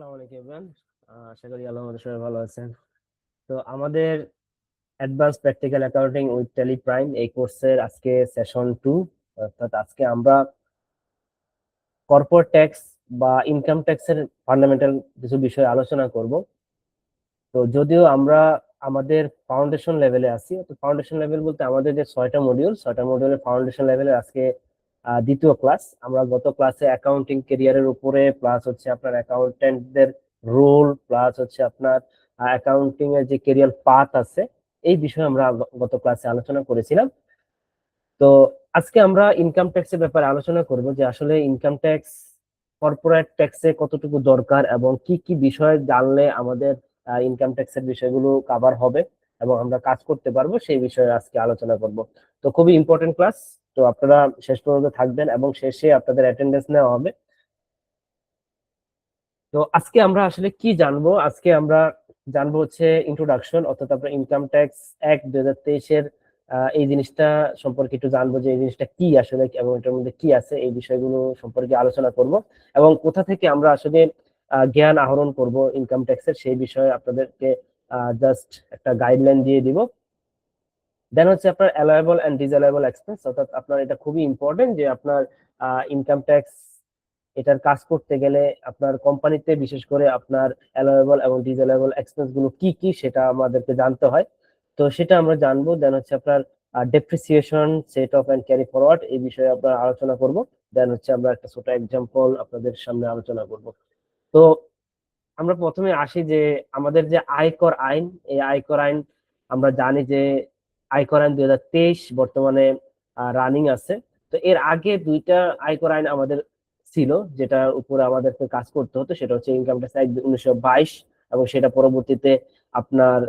আসসালামু আলাইকুম এভরিওয়ান। আশা করি আল্লাহ আমাদের সবাই ভালো আছেন। তো আমাদের advance practical accounting with tally prime এই কোর্সের আজকে সেশন 2। অর্থাৎ আজকে আমরা কর্পোরেট ট্যাক্স বা ইনকাম ট্যাক্সের ফান্ডামেন্টাল কিছু বিষয় আলোচনা করব। তো যদিও আমরা আমাদের ফাউন্ডেশন লেভেলে আছি, তো ফাউন্ডেশন লেভেল বলতে আমাদের যে 6টা মডিউলের ফাউন্ডেশন লেভেলের আজকে দ্বিতীয় ক্লাস। আমরা গত ক্লাসে অ্যাকাউন্টিং ক্যারিয়ারের উপরে প্লাস হচ্ছে আপনার অ্যাকাউন্টেন্টদের রোল প্লাস হচ্ছে আপনার অ্যাকাউন্টিং এর যে ক্যারিয়ার পাথ আছে এই বিষয়ে আমরা গত ক্লাসে আলোচনা করেছিলাম। তো আজকে আমরা ইনকাম ট্যাক্সের ব্যাপারে আলোচনা করব যে আসলে ইনকাম ট্যাক্স কর্পোরেট ট্যাক্সে কতটুকু দরকার এবং কি কি বিষয় জানলে আমাদের ইনকাম ট্যাক্সের বিষয়গুলো কভার হবে এবং আমরা কাজ করতে পারবো সেই বিষয়ে আজকে আলোচনা করব। তো খুবই ইম্পর্টেন্ট ক্লাস, তো আপনারা শেষ পর্যন্ত থাকবেন এবং শেষে আপনাদের অ্যাটেন্ডেন্স নেওয়া হবে। তো আজকে আমরা আসলে কি জানবো, আজকে আমরা জানবো হচ্ছে ইন্ট্রোডাকশন, অর্থাৎ আমরা ইনকাম ট্যাক্স অ্যাক্ট 2023-এর এই জিনিসটা সম্পর্কে একটু জানবো যে এই জিনিসটা কি আসলে এবং এটার মধ্যে কি আছে এই বিষয়গুলো সম্পর্কে আলোচনা করব এবং কোথা থেকে আমরা আসলে জ্ঞান আহরণ করব ইনকাম ট্যাক্সের সেই বিষয়ে আপনাদেরকে জাস্ট একটা গাইডলাইন দিয়ে দিব। দেন হচ্ছে আপনার অ্যালায়েবল এন্ড ডিসঅ্যালায়েবল এক্সপেন্স, অর্থাৎ আপনার এটা খুবই ইম্পর্টেন্ট যে আপনার ইনকাম ট্যাক্স এটার কাজ করতে গেলে আপনার কোম্পানিতে বিশেষ করে আপনার অ্যালায়েবল এবং ডিসঅ্যালায়েবল এক্সপেন্স গুলো কি কি সেটা আমাদেরকে জানতে হয়। তো সেটা আমরা জানবো। দেন হচ্ছে আপনার depreciation, set off and carry forward এই বিষয়ে আমরা আলোচনা করব। দেন হচ্ছে আমরা একটা ছোট এক্সাম্পল আপনাদের সামনে আলোচনা করব। তো আমরা প্রথমে আসি যে আমাদের যে আয়কর আইন, এই আয়কর আইন আমরা জানি যে আয়কর আইন 2023 বর্তমানে রানিং আছে। তো এর আগে দুইটা আয়কর আইন আমাদের ছিল যেটার উপরে আমাদেরকে কাজ করতে হতো, সেটা হচ্ছে ইনকাম ট্যাক্স অ্যাক্ট 1922 এবং সেটা পরবর্তীতে আপনার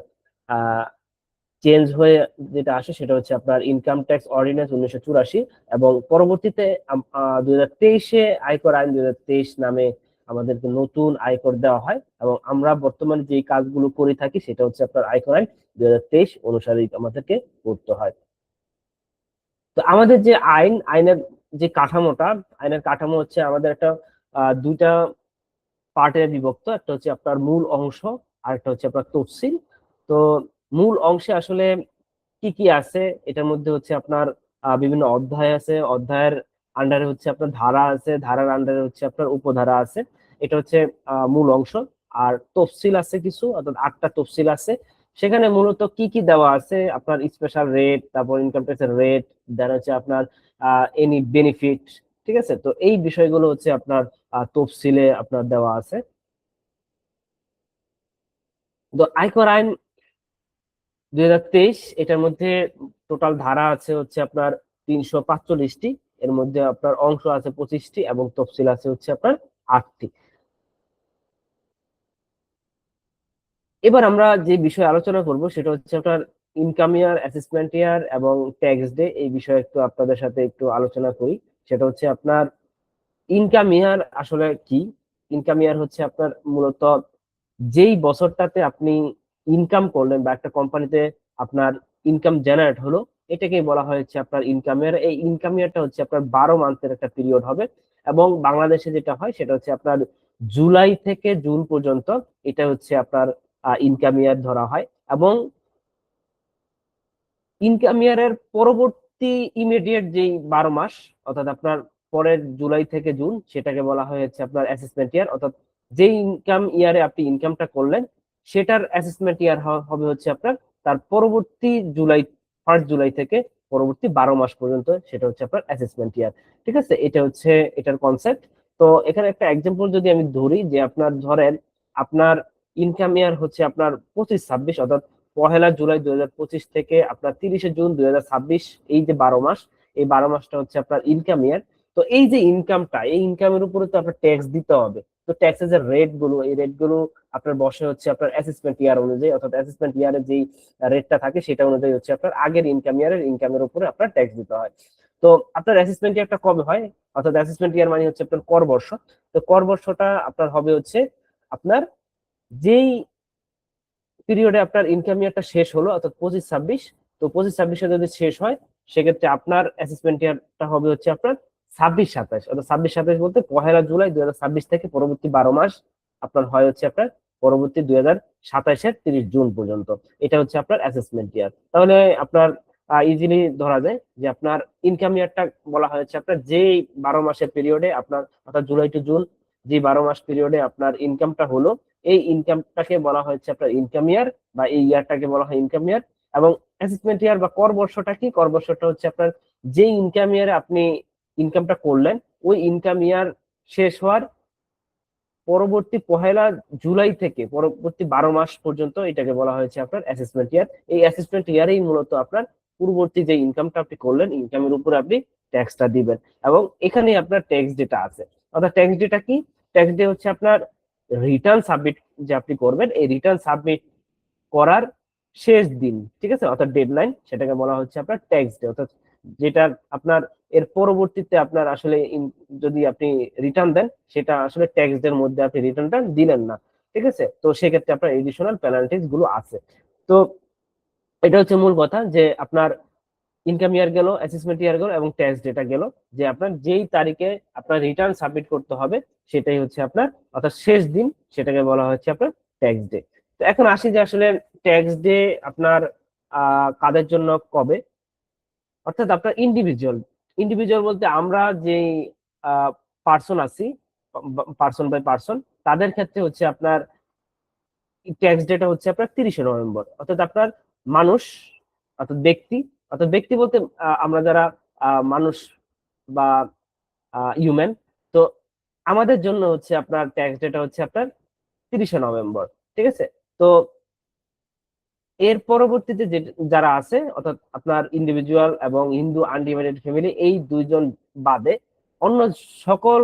চেঞ্জ হয়ে যেটা আসে সেটা হচ্ছে আপনার ইনকাম ট্যাক্স অর্ডিন্যান্স 1984 এবং পরবর্তীতে 2023-এ আয়কর আইন 2023 নামে আমাদেরকে নতুন আয়কর দেওয়া হয় এবং আমরা বর্তমানে যে কাজগুলো করে থাকি সেটা হচ্ছে আপনার আয়কর আইন 2023 অনুসারে আমাদেরকে করতে হয়। তো আমাদের যে আইনের যে কাঠামোটা, আইনের কাঠামো হচ্ছে আমাদের একটা দুইটা পার্টে বিভক্ত। একটা হচ্ছে আপনার মূল অংশ আর একটা হচ্ছে আপনার তফসিল। তো মূল অংশে আসলে কি কি আছে, এটার মধ্যে হচ্ছে আপনার বিভিন্ন অধ্যায় আছে, অধ্যায়ের আন্ডারে হচ্ছে আপনার ধারা আছে, ধারার আন্ডারে হচ্ছে আপনার উপধারা আছে। এটা হচ্ছে মূল অংশ। আর তফসিল আছে কিছু, অর্থাৎ 8টা তফসিল আছে। সেখানে মূলত কি কি দেওয়া আছে, আপনার স্পেশাল রেট, তারপর ইনকাম ট্যাক্সের রেট, দেন হচ্ছে আপনার এনি বেনিফিট। ঠিক আছে, তো এই বিষয়গুলো হচ্ছে আপনার তফসিলে আপনার দেওয়া আছে। তো আয়কর আইন 2023 এটার মধ্যে টোটাল ধারা আছে হচ্ছে আপনার 345টি, এর মধ্যে আপনার অংশ আছে 25টি এবং তফসিল আছে হচ্ছে আপনার 8টি। এবার আমরা যে বিষয়ে আলোচনা করব সেটা হচ্ছে আপনার ইনকাম ইয়ার, অ্যাসেসমেন্ট ইয়ার এবং ট্যাক্স ডে এই বিষয়ে একটু আপনাদের সাথে একটু আলোচনা করি। সেটা হচ্ছে আপনার ইনকাম ইয়ার আসলে কি। ইনকাম ইয়ার হচ্ছে আপনার মূলত যেই বছরটাতে আপনি ইনকাম করলেন বা একটা কোম্পানিতে আপনার ইনকাম জেনারেট হলো, এটাকে বলা হয়েছে আপনার ইনকাম ইয়ার। এই ইনকাম ইয়ারটা হচ্ছে আপনার 12 মান্থের একটা পিরিয়ড হবে এবং বাংলাদেশে যেটা হয় সেটা হচ্ছে আপনার জুলাই থেকে জুন পর্যন্ত এটা হচ্ছে আপনার ইনকাম ইয়ার ধরা হয়। এবং ইনকাম ইয়ারের পরবর্তী ইমিডিয়েট যেই 12 মাস, অর্থাৎ আপনার পরের জুলাই থেকে জুন, সেটাকে বলা হয়েছে আপনার অ্যাসেসমেন্ট ইয়ার। অর্থাৎ যে ইনকাম ইয়ারে আপনি ইনকামটা করলেন সেটার অ্যাসেসমেন্ট ইয়ার হবে হচ্ছে আপনার তার পরবর্তী জুলাই, 1 জুলাই থেকে পরবর্তী 12 মাস পর্যন্ত সেটা হচ্ছে আপনার অ্যাসেসমেন্ট ইয়ার। ঠিক আছে, এটা হচ্ছে এটার কনসেপ্ট। তো এখানে একটা এক্সাম্পল যদি আমি ধরি যে আপনার ধরেন আপনার ইনকাম ইয়ার হচ্ছে আপনার 25-26, অর্থাৎ 1 জুলাই 2025 থেকে আপনার 30 জুন 2026, এই যে 12 মাস, এই 12 মাসটা হচ্ছে আপনার ইনকাম ইয়ার। তো এই যে ইনকামটা, এই ইনকামের উপরে তো আপনার ট্যাক্স দিতে হবে। তো ট্যাক্সের যে রেট গুলো, এই রেট গুলো আপনার বসে হচ্ছে আপনার অ্যাসেসমেন্ট ইয়ার অনুযায়ী, অর্থাৎ অ্যাসেসমেন্ট ইয়ারের যেই রেটটা থাকে সেটা অনুযায়ী হচ্ছে আপনার আগের ইনকাম ইয়ারের ইনকামের উপরে আপনার ট্যাক্স দিতে হয়। তো আপনার অ্যাসেসমেন্ট ইয়ারটা কবে হয়, অর্থাৎ অ্যাসেসমেন্ট ইয়ার মানে হচ্ছে আপনার কর বর্ষ। তো কর বর্ষটা আপনার হবে হচ্ছে আপনার যেই পিরিয়ডে আপনার ইনকাম ইয়ারটা শেষ হলো, অর্থাৎ 25-26। তো 25-26-এ যদি শেষ হয় সেক্ষেত্রে আপনার অ্যাসেসমেন্ট ইয়ারটা হবে হচ্ছে আপনার 26-27, অর্থাৎ 26-27 বলতে 1 জুলাই 2026 থেকে পরবর্তী 12 মাস আপনার হয় হচ্ছে আপনার পরবর্তী 2027-এর 30 জুন পর্যন্ত। এটা হচ্ছে আপনার অ্যাসেসমেন্ট ইয়ার। তাহলে আপনার ইজিলি ধরা যায় যে আপনার ইনকাম ইয়ারটা বলা হয়েছে আপনার যেই 12 মাসের পিরিয়ডে আপনার, অর্থাৎ জুলাই টু জুন যে 12 মাস পিরিয়ডে আপনার ইনকামটা হলো, এই ইনকামটাকে বলা হয়েছে আপনার ইনকাম ইয়ার, বা এই ইয়ারটাকে বলা হয় ইনকাম ইয়ার। এবং অ্যাসেসমেন্ট ইয়ার বা কর বর্ষটা কি? কর বর্ষটা হচ্ছে আপনার যে ইনকাম ইয়ারে আপনি ইনকামটা করলেন, ওই ইনকাম ইয়ার শেষ হওয়ার পরবর্তী 1 জুলাই থেকে পরবর্তী 12 মাস পর্যন্ত এটাকে বলা হয়েছে আপনার অ্যাসেসমেন্ট ইয়ার। এই অ্যাসেসমেন্ট ইয়ারেই মূলত আপনার পূর্ববর্তী যে ইনকামটা আপনি করলেন, ইনকামের উপরে আপনি ট্যাক্সটা দিবেন। এবং এখানে আপনার ট্যাক্স ডেটা আছে। অর্থাৎ ট্যাক্স ডেটা কি? ট্যাক্স ডে হচ্ছে আপনার রিটার্ন সাবমিট যে আপনি করবেন, এই রিটার্ন সাবমিট করার শেষ দিন, ঠিক আছে, অর্থাৎ ডেডলাইন, সেটাকে বলা হচ্ছে আপনার ট্যাক্স ডে। অর্থাৎ যেটা আপনার এর পরবর্তীতে আপনার আসলে যদি আপনি রিটার্ন দেন, সেটা আসলে ট্যাক্স ডের মধ্যে আপনি রিটার্নটা দিলেন না, ঠিক আছে, তো সেক্ষেত্রে আপনার এডিশনাল পেনাল্টিজ গুলো আছে। তো এটা হচ্ছে মূল কথা, যে আপনার ইনকাম ইয়ার গেল, অ্যাসেসমেন্ট ইয়ার গেল, এবং ট্যাক্স ডেটা গেল, যে আপনার যেই তারিখে আপনার রিটার্ন সাবমিট করতে হবে সেটাই হচ্ছে আপনার, অর্থাৎ শেষ দিন, সেটাকে বলা হচ্ছে আপনার ট্যাক্স ডে। তো এখন আসি যে আসলে ট্যাক্স ডে আপনার কাদের জন্য কবে? অর্থাৎ আপনার ইন্ডিভিজুয়াল, ইন্ডিভিজুয়াল বলতে আমরা যে পার্সন আছি, পার্সন বাই পার্সন, তাদের ক্ষেত্রে হচ্ছে আপনার ট্যাক্স ডেটা হচ্ছে আপনার 30শে নভেম্বর। অর্থাৎ আপনার মানুষ, অর্থাৎ ব্যক্তি, অর্থাৎ ব্যক্তি বলতে আমরা যারা মানুষ বা হিউম্যান, তো আমাদের জন্য হচ্ছে আপনার ট্যাক্স ডেটা হচ্ছে আপনার 30শে নভেম্বর, ঠিক আছে। তো এর পরবর্তীতে যে যারা আছে, অর্থাৎ আপনার ইন্ডিভিজুয়াল এবং হিন্দু আনডিভাইডেড ফ্যামিলি, এই দুইজন বাদে অন্য সকল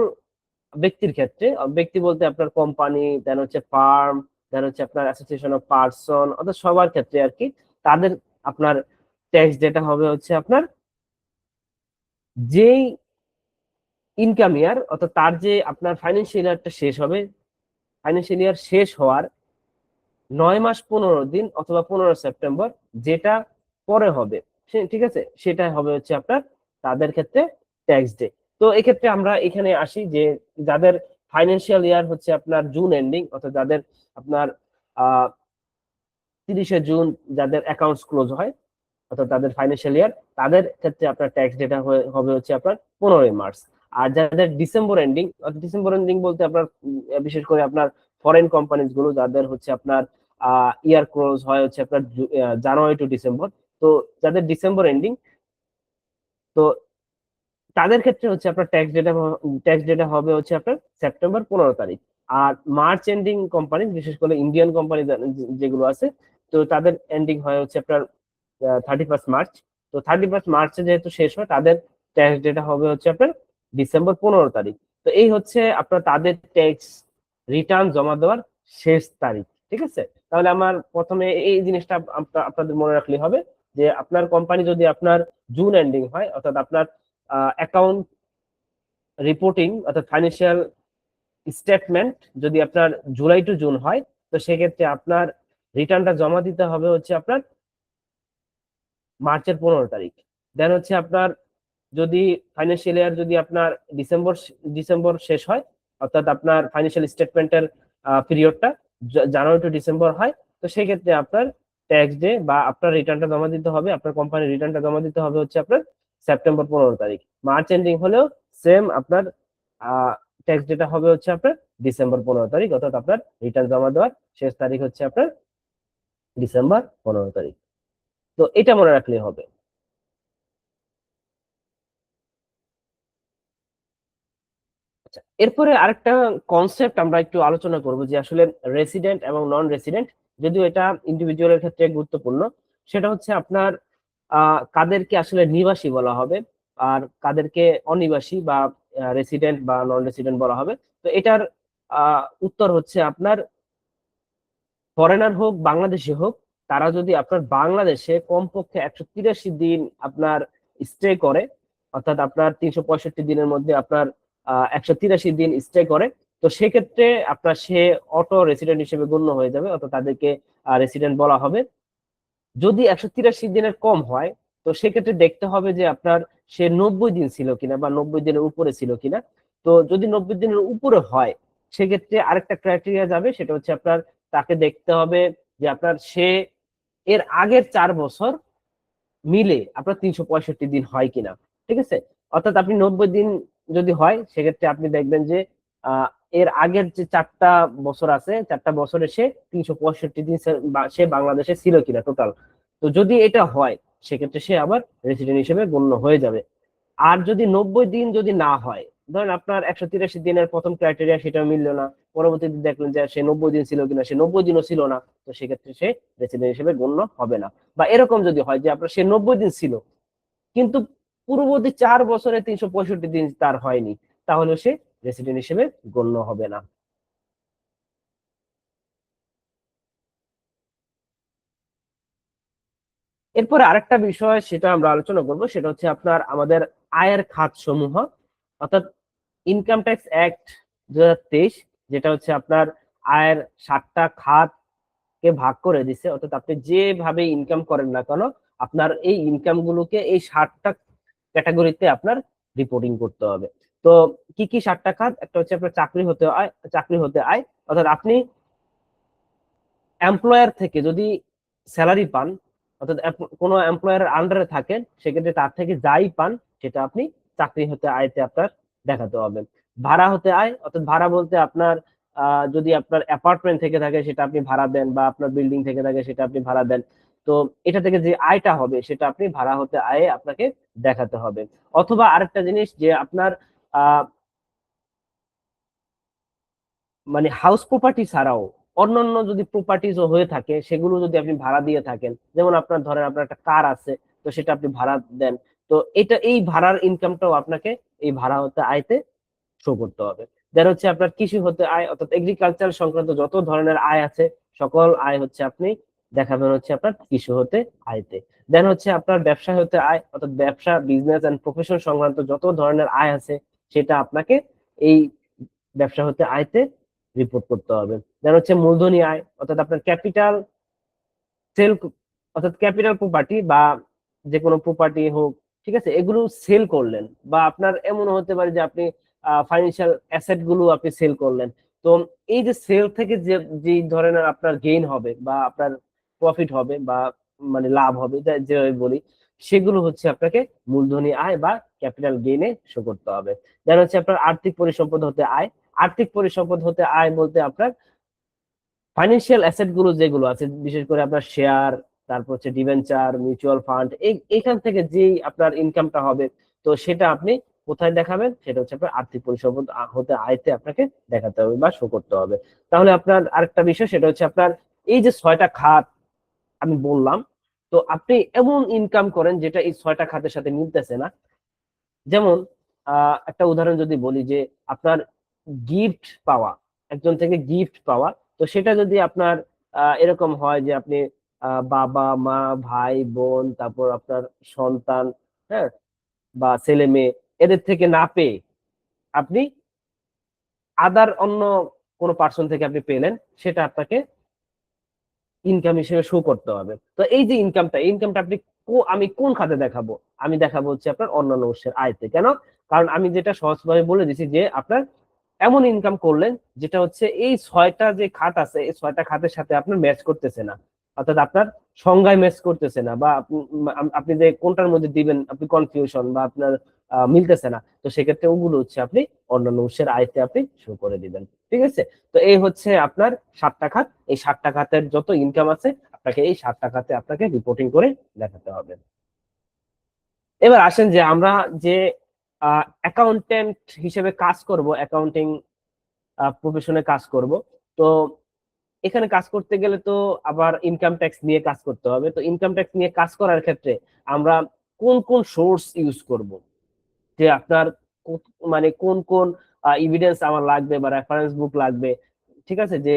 ব্যক্তির ক্ষেত্রে, ব্যক্তি বলতে আপনার কোম্পানি, দেন হচ্ছে ফার্ম, দেন হচ্ছে আপনার অ্যাসোসিয়েশন অফ পার্সন, অর্থাৎ সবার ক্ষেত্রে আর কি, তাদের আপনার ট্যাক্স ডেটা হবে হচ্ছে আপনার যেই ইনকাম ইয়ার, অর্থাৎ তার যে আপনার ফাইন্যান্সিয়াল ইয়ারটা শেষ হবে, ফাইন্যান্সিয়াল ইয়ার শেষ হওয়ার 9 মাস 15 দিন অথবা 15 সেপ্টেম্বর যেটা পরে হবে, ঠিক আছে, সেটা হবে হচ্ছে আপনার তাদের ক্ষেত্রে ট্যাক্স ডে। তো এক্ষেত্রে আমরা এখানে আসি যে যাদের ফাইন্যান্সিয়াল ইয়ার হচ্ছে আপনার জুন এন্ডিং, অর্থাৎ যাদের আপনার 30শে জুন যাদের অ্যাকাউন্টস ক্লোজ হয়, অর্থাৎ তাদের ফাইন্যান্সিয়াল ইয়ার, তাদের ক্ষেত্রে আপনার ট্যাক্স ডেটা হবে হচ্ছে আপনার 15 মার্চ। আর যাদের ডিসেম্বর এন্ডিং, অর্থাৎ ডিসেম্বর এন্ডিং বলতে আপনার বিশেষ করে আপনার ফরেন কোম্পানিজ গুলো যাদের হচ্ছে আপনার ইয়ার ক্লোজ হয় হচ্ছে আপনার জানুয়ারি টু ডিসেম্বর, তো যাদের ডিসেম্বর এন্ডিং, তো তাদের ক্ষেত্রে হচ্ছে আপনার ট্যাক্স ডেটা হবে হচ্ছে আপনার সেপ্টেম্বর 15 তারিখ। আর মার্চ এন্ডিং কোম্পানি, বিশেষ করে ইন্ডিয়ান কোম্পানি যেগুলো আছে, তো তাদের এন্ডিং হয় হচ্ছে আপনার 31 মার্চ। তো 31 মার্চে যেহেতু শেষ হয়, তাদের ট্যাক্স ডেটা হবে হচ্ছে আপনার ডিসেম্বর 15 তারিখ। তো এই হচ্ছে আপনার তাদের ট্যাক্স রিটার্ন জমা দেওয়ার শেষ তারিখ, ঠিক আছে। তাহলে আমার প্রথমে এই জিনিসটা আপনাদের মনে রাখলে হবে, যে আপনার কোম্পানি যদি আপনার জুন এন্ডিং হয়, অর্থাৎ আপনার অ্যাকাউন্ট রিপোর্টিং, অর্থাৎ ফাইন্যান্সিয়াল স্টেটমেন্ট যদি আপনার জুলাই টু জুন হয়, তো সেক্ষেত্রে আপনার রিটার্নটা জমা দিতে হবে হচ্ছে আপনার মার্চের 15 তারিখ। দেন হচ্ছে আপনার যদি ফাইন্যান্সিয়াল ইয়ার যদি আপনার ডিসেম্বর শেষ হয়, অর্থাৎ আপনার ফাইন্যান্সিয়াল স্টেটমেন্টের পিরিয়ডটা জানুয়ারি টু ডিসেম্বর হয়, তো সেক্ষেত্রে আপনার ট্যাক্স ডে বা আপনার রিটার্নটা জমা দিতে হবে, আপনার কোম্পানির রিটার্নটা জমা দিতে হবে হচ্ছে আপনার সেপ্টেম্বর 15 তারিখ। মার্চ এন্ডিং হলেও সেম, আপনার ট্যাক্স ডেটা হবে হচ্ছে আপনার ডিসেম্বর 15 তারিখ, অর্থাৎ আপনার রিটার্ন জমা দেওয়ার শেষ তারিখ হচ্ছে আপনার ডিসেম্বর 15 তারিখ। তো এটা মনে রাখলেই হবে। আচ্ছা, এরপরে আরেকটা কনসেপ্ট আমরা একটু আলোচনা করব, যে আসলে রেসিডেন্ট এবং নন রেসিডেন্ট, যদিও এটা ইন্ডিভিজুয়ালের ক্ষেত্রে গুরুত্বপূর্ণ, সেটা হচ্ছে আপনার কাদেরকে আসলে নিবাসী বলা হবে আর কাদেরকে অনিবাসী বা রেসিডেন্ট বা নন রেসিডেন্ট বলা হবে। তো এটার উত্তর হচ্ছে আপনার ফরেনার হোক বাংলাদেশি হোক, তারা যদি আপনার বাংলাদেশে কমপক্ষে 183 দিন আপনার স্টে করে, অর্থাৎ আপনার 365 দিনের মধ্যে আপনার 183 দিন স্টে করে, তো সেক্ষেত্রে আপনার সে অটো রেসিডেন্ট হিসেবে গণ্য হয়ে যাবে, অর্থাৎ তাদেরকে রেসিডেন্ট বলা হবে। যদি 183 দিনের কম হয়, তো সেক্ষেত্রে দেখতে হবে যে আপনার সে 90 দিন ছিল কিনা বা 90 দিনের উপরে ছিল কিনা। তো যদি 90 দিনের উপরে হয়, সেক্ষেত্রে আরেকটা ক্রাইটেরিয়া যাবে, সেটা হচ্ছে আপনার তাকে দেখতে হবে যে আপনার সে এর আগের 4 বছর মিলে আপনার 365 দিন হয় কিনা। ঠিক আছে, অর্থাৎ আপনি 90 দিন যদি হয় সেক্ষেত্রে আপনি দেখবেন যে আহ, এর আগের যে 4টা বছর আছে, 4টা বছরে সে 365 দিন সে বাংলাদেশে ছিল কিনা টোটাল। তো যদি এটা হয় সেক্ষেত্রে সে আবার রেসিডেন্ট হিসেবে গণ্য হয়ে যাবে। আর যদি 90 দিন যদি না হয়, ধরেন আপনার 183 দিনের প্রথম ক্রাইটেরিয়া সেটা মিললো না, পরবর্তীতে দেখলেন যে সে 90 দিন ছিল কিনা, সে 90 দিনও ছিল না, তো সেক্ষেত্রে সে রেসিডেন্ট হিসেবে গণ্য হবে না। বা এরকম যদি হয় যে আপনার সে 90 দিন ছিল কিন্তু পূর্ববর্তী 4 বছরে 365 দিন তার হয়নি, তাহলে সে রেসিডেন্ট হিসেবে গণ্য হবে না। এরপরে আরেকটা বিষয় সেটা আমরা আলোচনা করব, সেটা হচ্ছে আপনার আমাদের আয়ের খাত সমূহ, অর্থাৎ ইনকাম ট্যাক্স অ্যাক্ট 2023, যেটা হচ্ছে আপনার আয়ের 7টা খাত কে ভাগ করে দিছে। অর্থাৎ আপনি যেভাবে ইনকাম করেন না কেন, আপনার এই ইনকাম গুলোকে এই 7টা ক্যাটাগরিতে আপনার রিপোর্টিং করতে হবে। তো কি কি 7টা খাত? একটা হচ্ছে আপনার চাকরি হতে আয়, অর্থাৎ আপনি এমপ্লয়ার থেকে যদি স্যালারি পান, অর্থাৎ কোনো এমপ্লয়ারের আন্ডারে থাকেন, সেক্ষেত্রে তার থেকে যাই পান সেটা আপনি চাকরি হতে আয়তে আপনার দেখাতে হবে। ভাড়া হতে আয়, অর্থাৎ ভাড়া বলতে আপনার যদি আপনার অ্যাপার্টমেন্ট থেকে থাকে সেটা আপনি ভাড়া দেন, বা আপনার বিল্ডিং থেকে থাকে সেটা আপনি ভাড়া দেন। তো এটা থেকে যে আয়টা হবে সেটা আপনি ভাড়া হতে আয়ে আপনাকে দেখাতে হবে। অথবা আরেকটা জিনিস যে আপনার আহ মানে হাউস প্রপার্টি ছাড়াও অন্যান্য যদি প্রপার্টিজও হয়ে থাকে, সেগুলো যদি আপনি ভাড়া দিয়ে থাকেন, যেমন আপনার ধরেন আপনার একটা কার আছে, তো সেটা আপনি ভাড়া দেন, তো এই ভাড়ার ইনকামটাও আপনাকে এই ভাড়া হতে আয়তে শো করতে হবে। দেন হচ্ছে আপনার কৃষি হতে আয়, অর্থাৎ এগ্রিকালচার সংক্রান্ত যত ধরনের আয় আছে সকল আয় হচ্ছে আপনি দেখাবেন হচ্ছে আপনার কৃষি হতে আয়তে। দেন হচ্ছে আপনার ব্যবসা হতে আয়, অর্থাৎ ব্যবসা, বিজনেস এন্ড প্রফেশন সংক্রান্ত যত ধরনের আয় আছে সেটা আপনাকে এই ব্যবসা হতে আয়তে রিপোর্ট করতে হবে। দেন হচ্ছে মূলধনী আয়, অর্থাৎ আপনার ক্যাপিটাল সেল, অর্থাৎ ক্যাপিটাল প্রপার্টি বা যে কোনো প্রপার্টি হোক, ঠিক আছে, এগুলো সেল করলেন, বা আপনার এমন হতে পারে যে আপনি ফাইন্যান্সিয়াল অ্যাসেট গুলো আপনি সেল করলেন। তো এই যে সেল থেকে যে যে ধরনের আপনার গেইন হবে বা আপনার প্রফিট হবে বা মানে লাভ হবে, যেভাবে বলি, সেগুলো হচ্ছে আপনাকে মূলধনী আয় বা ক্যাপিটাল গেইনে শো করতে হবে। দেন হচ্ছে আপনার আর্থিক পরিসম্পদ হতে আয়। আর্থিক পরিসম্পদ হতে আয় বলতে আপনার ফাইন্যান্সিয়াল অ্যাসেট গুলো যেগুলো আছে, বিশেষ করে আপনার শেয়ার, তারপর হচ্ছে ডিবেঞ্চার, মিউচুয়াল ফান্ড, এইখান থেকে যেই আপনার ইনকামটা হবে, তো সেটা আপনি কোথায় দেখাবেন? সেটা হচ্ছে আপনার আর্থিক পরিসম্পদ হতে আয়তে আপনাকে দেখাতে হবে বা শো করতে হবে। তাহলে আপনার আরেকটা বিষয় সেটা হচ্ছে আপনার এই যে 6টা খাত আমি বললাম, তো আপনি এমন ইনকাম করেন যেটা এই 6টা খাতের সাথে মিলতেছে না। যেমন একটা উদাহরণ যদি বলি যে আপনার গিফট পাওয়া, একজন থেকে গিফট পাওয়া, তো সেটা যদি আপনার এরকম হয় যে আপনি বাবা মা ভাই বোন তারপর আপনার সন্তান, হ্যাঁ, বা ছেলে মেয়ে, এদের থেকে না পেয়ে আপনি আদার অন্য কোনো পার্সন থেকে আপনি পেলেন, সেটা আপনাকে ইনকাম হিসেবে শো করতে হবে। তো এই যে ইনকামটা আপনি আমি কোন খাতে দেখাবো? আমি দেখাবো হচ্ছে আপনার অন্যান্য উৎসের আয়তে। কেন? কারণ আমি যেটা সহজভাবে বলে দিছি যে আপনার এমন ইনকাম করলেন যেটা হচ্ছে এই 6টা যে খাত আছে, এই 6টা খাতের সাথে আপনার ম্যাচ করতেছে না, অর্থাৎ আপনার সংজ্ঞায় ম্যাচ করতেছে না, বা আপনি যে কোনটার মধ্যে দিবেন আপনি কনফিউশন বা আপনার মিলতেছে না, তো সেক্ষেত্রে ওগুলো হচ্ছে আপনি অন্যান্য উৎসের আয়তে আপনি শো করে দিবেন। ঠিক আছে, তো এই হচ্ছে আপনার 7টা খাত। এই 7টা খাতের যত ইনকাম আছে আপনাকে এই 7টা খাতে আপনাকে রিপোর্টিং করে দেখাতে হবে। এবার আসেন যে আমরা যে অ্যাকাউন্টেন্ট হিসেবে কাজ করব, অ্যাকাউন্টিং প্রফেশনে কাজ করব, তো এখানে কাজ করতে গেলে তো আবার ইনকাম ট্যাক্স নিয়ে কাজ করতে হবে। তো ইনকাম ট্যাক্স নিয়ে কাজ করার ক্ষেত্রে আমরা কোন কোন সোর্স ইউজ করব, যে আপনার মানে কোন কোন এভিডেন্স আমার লাগবে বা রেফারেন্স বুক লাগবে, ঠিক আছে, যে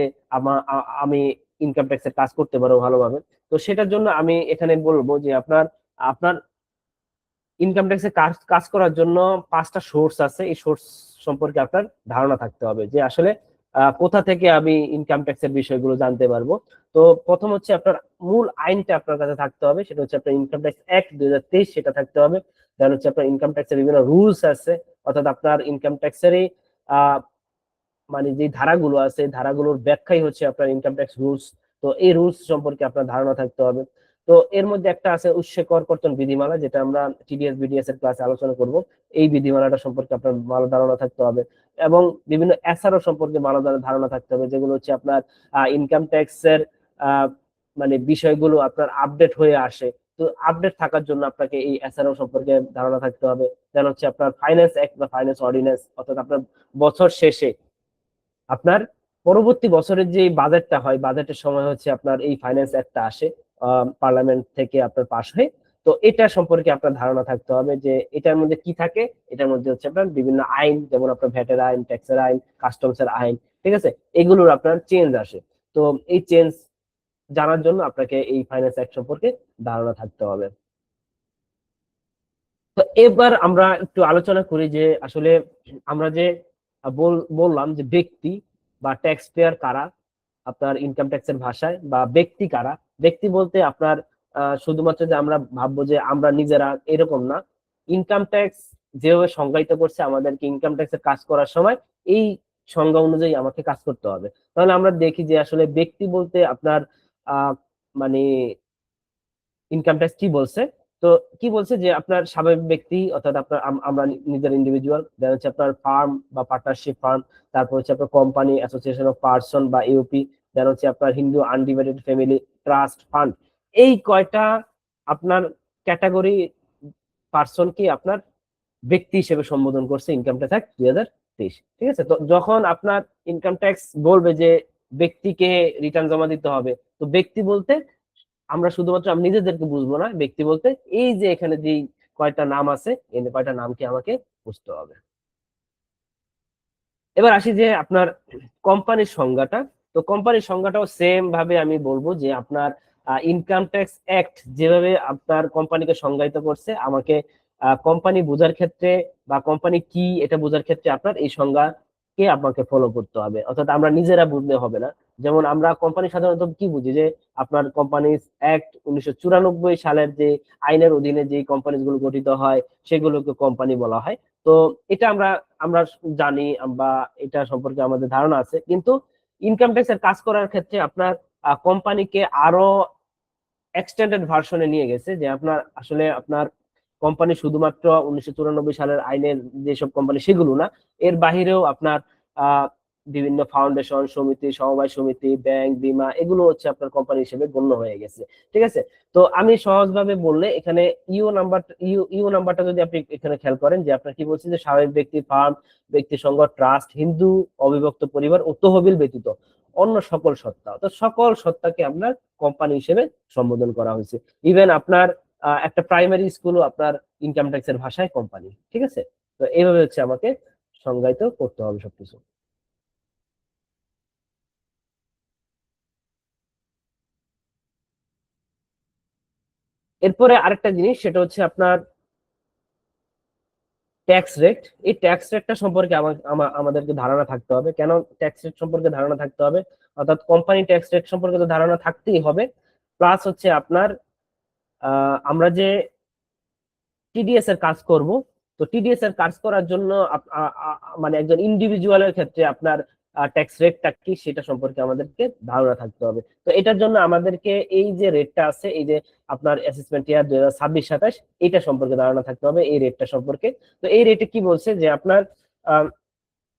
আমি ইনকাম ট্যাক্সের কাজ করতে পারবো ভালোভাবে। তো সেটার জন্য আমি এখানে বলবো যে আপনার আপনার ইনকাম ট্যাক্সে কাজ কাজ করার জন্য 5টা সোর্স আছে। এই সোর্স সম্পর্কে আপনার ধারণা থাকতে হবে যে আসলে কোথা থেকে আমি ইনকাম ট্যাক্সের বিষয়গুলো জানতে পারবো। তো প্রথম হচ্ছে আপনার মূল আইনটা আপনার কাছে থাকতে হবে, সেটা হচ্ছে আপনার ইনকাম ট্যাক্স অ্যাক্ট 2023, সেটা থাকতে হবে। দেন হচ্ছে আপনার ইনকাম ট্যাক্সের বিভিন্ন রুলস আছে, অর্থাৎ আপনার ইনকাম ট্যাক্সেরই মানে যে ধারাগুলো আছে ধারাগুলোর ব্যাখ্যাই হচ্ছে আপনার ইনকাম ট্যাক্স রুলস। তো এই রুলস সম্পর্কে আপনার ধারণা থাকতে হবে। তো এর মধ্যে একটা আছে উৎসে কর কর্তন বিধিমালা, যেটা আমরা টিডিএস বিডিএস এর ক্লাসে আলোচনা করব। এই বিধিমালাটা সম্পর্কে আপনার ভালো ধারণা থাকতে হবে, এবং বিভিন্ন এসআরও সম্পর্কে ভালো ধারণা থাকতে হবে, যেগুলো হচ্ছে আপনার ইনকাম ট্যাক্স এর মানে বিষয়গুলো আপনার আপডেট হয়ে আসে। তো আপডেট থাকার জন্য আপনাকে এই এসআরও সম্পর্কে ধারণা থাকতে হবে। দেন হচ্ছে আপনার ফাইন্যান্স অ্যাক্ট বা ফাইন্যান্স অর্ডিন্যান্স, অর্থাৎ আপনার বছর শেষে আপনার পরবর্তী বছরের যে বাজেটটা হয়, বাজেটের সময় হচ্ছে আপনার এই ফাইন্যান্স অ্যাক্টটা আসে পার্লামেন্ট থেকে আপনার পাশ হয়ে। তো এটা সম্পর্কে আপনার ধারণা থাকতে হবে যে এটার মধ্যে কি থাকে। এটার মধ্যে হচ্ছে আপনার বিভিন্ন আইন, যেমন আপনার ভ্যাটের আইন, ট্যাক্সের আইন, কাস্টমসের আইন, ঠিক আছে, এগুলোর আপনার চেঞ্জ আসে। তো এই চেঞ্জ জানার জন্য আপনাকে এই ফাইন্যান্স অ্যাক্ট সম্পর্কে ধারণা থাকতে হবে। তো এবার আমরা একটু আলোচনা করি যে আসলে আমরা যে বললাম যে ব্যক্তি বা ট্যাক্স পেয়ার কারা আপনার ইনকাম ট্যাক্সের ভাষায়, বা ব্যক্তি কারা। ব্যক্তি বলতে আপনার শুধুমাত্র যে আমরা ভাববো যে আমরা নিজেরা, এরকম না। ইনকাম ট্যাক্স যেভাবে সংজ্ঞায়িত করছে আমাদেরকে ইনকাম ট্যাক্সের কাজ করার সময় এই সংজ্ঞা অনুযায়ী আমাকে কাজ করতে হবে। তাহলে আমরা দেখি যে আসলে ব্যক্তি বলতে আপনার আহ মানে ইনকাম ট্যাক্স কি বলছে। তো কি বলছে যে আপনার স্বাভাবিক ব্যক্তি, অর্থাৎ আপনার আমরা নিজের ইন্ডিভিজুয়াল, দেন হচ্ছে আপনার ফার্ম বা পার্টনারশিপ ফার্ম, তারপর হচ্ছে আপনার কোম্পানি, অ্যাসোসিয়েশন অফ পার্সন বা ইউপি, দেন হচ্ছে আপনার Hindu undivided family, trust fund. এই কয়টা আপনার ক্যাটাগরি পার্সনকে আপনার ব্যক্তি হিসেবে সম্বোধন করছে ইনকাম ট্যাক্স 2023। ঠিক আছে, তো যখন আপনার ইনকাম ট্যাক্স বলবে যে ব্যক্তিকে রিটার্ন জমা দিতে হবে, তো ব্যক্তি বলতে আমরা শুধুমাত্র আমি নিজেদেরকে বুঝবো না। ব্যক্তি বলতে এই যে এখানে যে কয়টা নাম আছে, এই কয়টা নামকে আমাকে বুঝতে হবে। এবার আসি যে আপনার কোম্পানির সংজ্ঞাটা। তো কোম্পানির সংজ্ঞাটাও সেম ভাবে আমি বলবো যে আপনার ইনকাম ট্যাক্স অ্যাক্ট যেভাবে আপনার কোম্পানিকে সংজ্ঞায়িত করছে, আমাকে কোম্পানি বোঝার ক্ষেত্রে বা কোম্পানি কি এটা বোঝার ক্ষেত্রে আপনার এই সংজ্ঞাকে আপনাকে ফলো করতে হবে। অর্থাৎ আমরা নিজেরা বুঝলে হবে না। যেমন আমরা কোম্পানি সাধারণত কি বুঝি যে আপনার কোম্পানি অ্যাক্ট 1994 সালের যে আইনের অধীনে যে কোম্পানিগুলো গঠিত হয় সেগুলোকে কোম্পানি বলা হয়। তো এটা আমরা আমরা জানি বা এটা সম্পর্কে আমাদের ধারণা আছে। কিন্তু ইনকাম ট্যাক্স এর কাজ করার ক্ষেত্রে আপনার কোম্পানিকে আরো এক্সটেন্ডেড ভার্সনে নিয়ে গেছে, যে আপনার আসলে আপনার কোম্পানি শুধুমাত্র 1994 সালের আইনের যেসব কোম্পানি সেগুলো না, এর বাহিরেও আপনার আহ বিভিন্ন ফাউন্ডেশন, সমিতি, সমবায় সমিতি, ব্যাংক, বীমা, এগুলো হচ্ছে আপনার কোম্পানি হিসেবে গণ্য হয়ে গেছে। ঠিক আছে, তো আমি সহজভাবে বললে এখানে ইউ নাম্বারটা যদি আপনি এখানে খেয়াল করেন, যে আপনার কি বলছে যে স্বাভাবিক ব্যক্তি, ফার্ম, ব্যক্তি সংঘ, ট্রাস্ট, হিন্দু অবিভক্ত পরিবার ও তহবিল ব্যতীত অন্য সকল সত্তা, তো সকল সত্তাকে আপনার কোম্পানি হিসেবে সম্বোধন করা হয়েছে। ইভেন আপনার একটা প্রাইমারি স্কুলও আপনার ইনকাম ট্যাক্সের ভাষায় কোম্পানি। ঠিক আছে, তো এইভাবে হচ্ছে আমাকে সংজ্ঞায়িত করতে হবে সবকিছু। এরপরে আরেকটা জিনিস, সেটা হচ্ছে আপনার ট্যাক্স রেট। এই ট্যাক্স রেটটা সম্পর্কে আমাদেরকে ধারণা থাকতে হবে। কেন ট্যাক্স রেট সম্পর্কে ধারণা থাকতে হবে? অর্থাৎ কোম্পানি ট্যাক্স রেট সম্পর্কে তো ধারণা থাকতেই হবে, প্লাস হচ্ছে আপনার আমরা যে টিডিএস এর কাজ করব, তো টিডিএস এর কাজ করার জন্য মানে একজন ইন্ডিভিজুয়ালের ক্ষেত্রে আপনার ট্যাক্স রেটটা কি সেটা সম্পর্কে আমাদেরকে ধারণা থাকতে হবে। তো এটার জন্য আমাদেরকে এই যে রেটটা আছে, এই যে আপনার অ্যাসেসমেন্ট ইয়ার 2026-27, এটা সম্পর্কে ধারণা থাকতে হবে, এই রেটটা সম্পর্কে। তো এই রেটে কি বলছে যে আপনার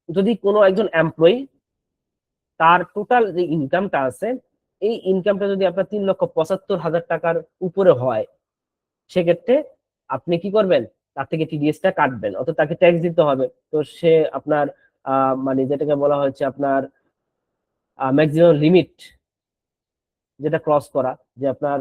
যদি কোনো একজন এমপ্লয়ি তার টোটাল যে ইনকামটা আছে, এই ইনকামটা যদি আপনার 3,75,000 টাকার উপরে হয়, সেক্ষেত্রে আপনি কি করবেন? তার থেকে টিডিএসটা কাটবেন, অর্থাৎ তাকে ট্যাক্স দিতে হবে। তো সে আপনার মানে যেটাকে বলা হচ্ছে আপনার ম্যাক্সিমাম লিমিট, যেটা ক্রস করা, যে আপনার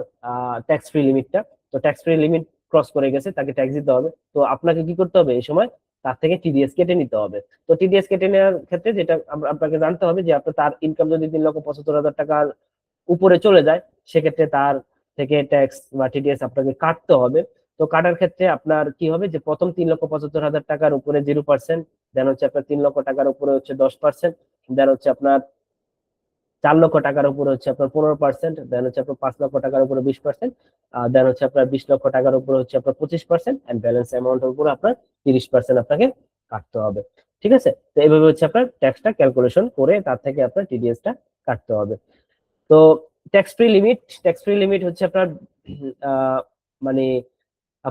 ট্যাক্স ফ্রি লিমিটটা, তো ট্যাক্স ফ্রি লিমিট ক্রস করে গেছে, তাকে ট্যাক্স দিতে হবে। তো আপনাকে কি করতে হবে? এই সময় তার থেকে টিডিএস কেটে নিতে হবে। তো টিডিএস কেটে নেওয়ার ক্ষেত্রে যেটা আপনাকে জানতে হবে যে আপনার তার ইনকাম যদি 3,75,000 টাকার উপরে চলে যায়, সেক্ষেত্রে তার থেকে ট্যাক্স বা টিডিএস আপনাকে কাটতে হবে। তো কাটার ক্ষেত্রে আপনার কি হবে, যে প্রথম 3,75,000 টাকার উপরে 0%, দেন হচ্ছে আপনার 3 লক্ষ টাকার উপরে হচ্ছে 10%, দেন হচ্ছে আপনার 4 লক্ষ টাকার উপরে হচ্ছে আপনার 15%, দেন হচ্ছে আপনার 5 লক্ষ টাকার উপরে 20%, দেন হচ্ছে আপনার 20 লক্ষ টাকার উপরে হচ্ছে আপনার 25%, এন্ড ব্যালেন্স অ্যামাউন্টের উপরে আপনার 30% আপনাকে কাটতে হবে। ঠিক আছে? তো এইভাবে হচ্ছে আপনার ট্যাক্সটা ক্যালকুলেশন করে তার থেকে আপনার টিডিএসটা কাটতে হবে। তো ট্যাক্স ফ্রি লিমিট হচ্ছে আপনার মানে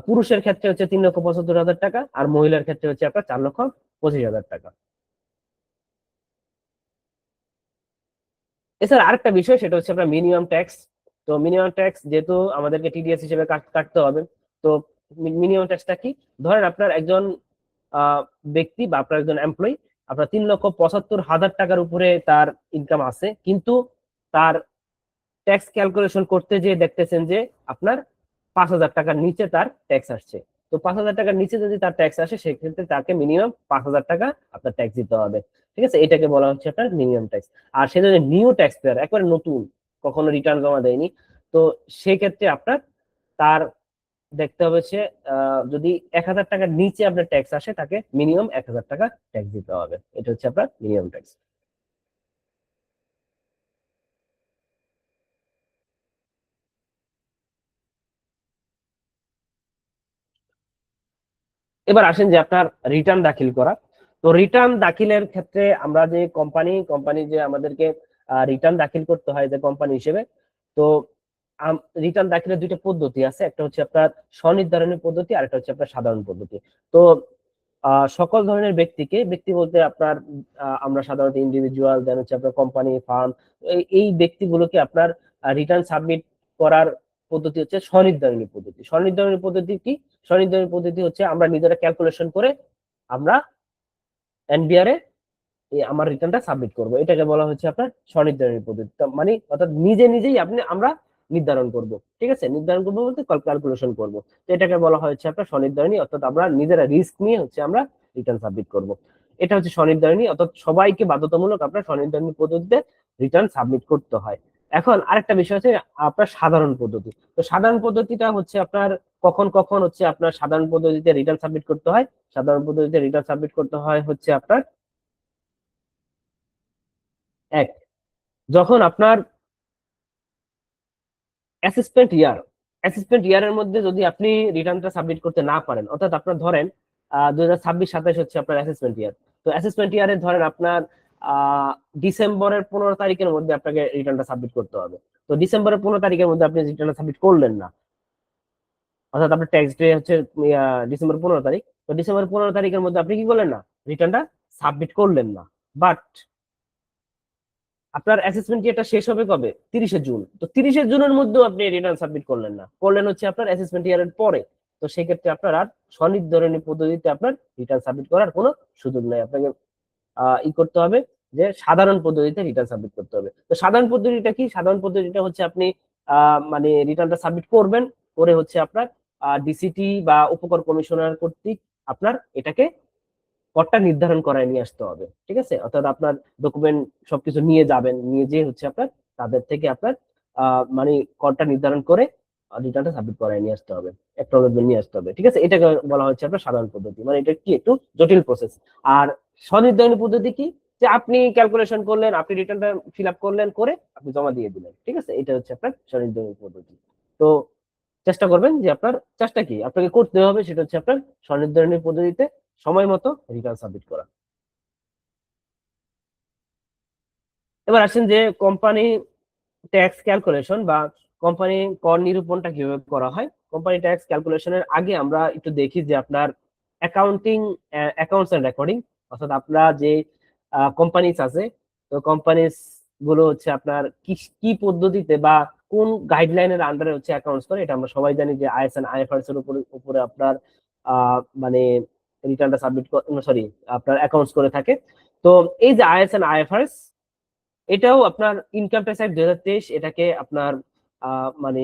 পুরুষের ক্ষেত্রে হচ্ছে 3,75,000 টাকা, আর মহিলার ক্ষেত্রে হচ্ছে আপনার 4,25,000 টাকা। এছাড়া আরেকটা বিষয়, সেটা হচ্ছে আপনার মিনিমাম ট্যাক্স। তো মিনিমাম ট্যাক্স যেহেতু আমাদেরকে টিডিএস হিসেবে কাটতে হবে, তো মিনিমাম ট্যাক্সটা কি? ধরেন আপনার একজন আহ, ব্যক্তি বা আপনার একজন এমপ্লয়ি, আপনার 3,75,000 টাকার উপরে তার ইনকাম আছে, কিন্তু তার ট্যাক্স ক্যালকুলেশন করতে যে দেখতেছেন যে আপনার 5,000 টাকার নিচে তার ট্যাক্স আসছে। তো 5,000 টাকার নিচে যদি তার ট্যাক্স আসে, সেক্ষেত্রে তাকে মিনিমাম 5,000 টাকা আপনার ট্যাক্স দিতে হবে। ঠিক আছে, এটাকে বলা হচ্ছে আপনার মিনিমাম ট্যাক্স। আর সে যদি নিউ ট্যাক্স পেয়ার, একবারে নতুন, কখনো রিটার্ন জমা দেয়নি, তো সেক্ষেত্রে আপনার তার দেখতে হবে সে যদি 1,000 টাকার নিচে আপনার ট্যাক্স আসে, তাকে মিনিমাম 1,000 টাকা ট্যাক্স দিতে হবে। এটা হচ্ছে আপনার মিনিমাম ট্যাক্স। এবার আসেন যে আপনার রিটার্ন দাখিল করা। তো রিটার্ন দাখিলের ক্ষেত্রে আমরা যে কোম্পানি যে আমাদেরকে রিটার্ন দাখিল করতে হয় যে কোম্পানি হিসেবে, তো রিটার্ন দাখিলের দুইটা পদ্ধতি আছে, একটা হচ্ছে আপনার স্বনির্ধারণী পদ্ধতি, আর একটা হচ্ছে আপনার সাধারণ পদ্ধতি। তো সকল ধরনের ব্যক্তি বলতে আপনার আমরা সাধারণত ইন্ডিভিজুয়াল, দেন হচ্ছে আপনার কোম্পানি, ফার্ম, এই ব্যক্তিগুলোকে আপনার রিটার্ন সাবমিট করার পদ্ধতি হচ্ছে স্বনির্ধারণী পদ্ধতি। স্বনির্ধারণী পদ্ধতি কি? স্বনির্ধারণী পদ্ধতি হচ্ছে আমরা নিজেরা ক্যালকুলেশন করে আমরা এনবিআর এ আমার রিটার্নটা সাবমিট করব, এটাকে বলা হচ্ছে আপনার স্বনির্ধারণী পদ্ধতি। মানে অর্থাৎ নিজেই আমরা নির্ধারণ করব। ঠিক আছে, নির্ধারণ করবো বলতে ক্যালকুলেশন করব। তো এটাকে বলা হচ্ছে আপনার স্বনির্ধারণী, অর্থাৎ আমরা নিজেরা রিস্ক নিয়ে হচ্ছে আমরা রিটার্ন সাবমিট করব। এটা হচ্ছে স্বনির্ধারণী, অর্থাৎ সবাইকে বাধ্যতামূলক আপনার স্বনির্ধারণী পদ্ধতিতে রিটার্ন সাবমিট করতে হয়। এখন আরেকটা বিষয় হচ্ছে আপনার সাধারণ পদ্ধতি। তো সাধারণ পদ্ধতিটা হচ্ছে আপনার কখন কখন হচ্ছে আপনার সাধারণ পদ্ধতিতে রিটার্ন সাবমিট করতে হয়? সাধারণ পদ্ধতিতে রিটার্ন সাবমিট করতে হয় হচ্ছে আপনার এক, যখন আপনার অ্যাসেসমেন্ট ইয়ারের মধ্যে যদি আপনি রিটার্নটা সাবমিট করতে না পারেন, অর্থাৎ আপনার ধরেন 2026-27 হচ্ছে আপনার অ্যাসেসমেন্ট ইয়ার। তো অ্যাসেসমেন্ট ইয়ারে ধরেন আপনার ডিসেম্বরের 15 তারিখের মধ্যে আপনাকে রিটার্নটা সাবমিট করতে হবে। তো ডিসেম্বরের 15 তারিখের মধ্যে আপনি রিটার্নটা সাবমিট করলেন না, অর্থাৎ আপনার ট্যাক্স ডে হচ্ছে ডিসেম্বর 15 তারিখ। তো ডিসেম্বর 15 তারিখের মধ্যে আপনি কি করলেন না, রিটার্নটা সাবমিট করলেন না। বাট আপনার অ্যাসেসমেন্ট ইয়ারটা শেষ হবে কবে? 30শে জুন। তো 30শে জুনের মধ্যেও আপনি রিটার্ন সাবমিট করলেন না, করলেন হচ্ছে আপনার অ্যাসেসমেন্ট ইয়ারের পরে। তো সেক্ষেত্রে আপনার আর স্বনির্ধারণী পদ্ধতিতে আপনার রিটার্ন সাবমিট করার কোনো সুযোগ নেই। আপনাকে করতে হবে যে সাধারণ পদ্ধতিতে রিটার্ন সাবমিট করতে হবে। তো সাধারণ পদ্ধতিটা কি? সাধারণ পদ্ধতিটা হচ্ছে আপনি মানে রিটার্নটা সাবমিট করবেন, করে হচ্ছে আপনার ডিসিটি বা উপকর কমিশনার কর্তৃক আপনার এটাকে করটা নির্ধারণ করায় নিয়ে আসতে হবে। ঠিক আছে, অর্থাৎ আপনার ডকুমেন্ট সবকিছু নিয়ে যাবেন, নিয়ে যেয়ে হচ্ছে আপনার তাদের থেকে আপনার মানে করটা নির্ধারণ করে রিটার্নটা সাবমিট করায় নিয়ে আসতে হবে, অ্যাকনলেজমেন্ট নিয়ে আসতে হবে। ঠিক আছে, এটাকে বলা হচ্ছে আপনার সাধারণ পদ্ধতি। মানে এটা কি একটু জটিল প্রসেস। আর স্বনির্ধারণী পদ্ধতি কি? যে আপনি ক্যালকুলেশন করলেন, আপনি রিটার্নটা ফিল আপ করলেন, করে আপনি জমা দিয়ে দিলেন। ঠিক আছে, এটা হচ্ছে আপনার স্বনির্ধারণী পদ্ধতি। তো চেষ্টা করবেন যে আপনার চেষ্টা কি আপনাকে করতে হবে, সেটা হচ্ছে আপনার স্বনির্ধারণী পদ্ধতিতে সময় মতো রিটার্ন সাবমিট করা। এবার আসেন যে কোম্পানি ট্যাক্স ক্যালকুলেশন বা কোম্পানি কর নিরূপণটা কিভাবে করা হয়। কোম্পানি ট্যাক্স ক্যালকুলেশনের আগে আমরা একটু দেখি যে আপনার অ্যাকাউন্টিং, অ্যাকাউন্টস এন্ড রেকর্ডিং, অর্থাৎ আপনার যে কোম্পানিস আছে, তো কোম্পানিস গুলো হচ্ছে আপনার কি কি পদ্ধতিতে বা কোন গাইডলাইনের আন্ডারে হচ্ছে অ্যাকাউন্টস করে। এটা আমরা সবাই জানি যে আইএসএন আইএফআরএস এর উপরে উপরে আপনার মানে রিটার্নটা সাবমিট, সরি, আপনার অ্যাকাউন্টস করে থাকে। তো এই যে আইএসএন আইএফআরএস, এটাও আপনার ইনকাম ট্যাক্স অ্যাক্ট 2023 এটাকে আপনার মানে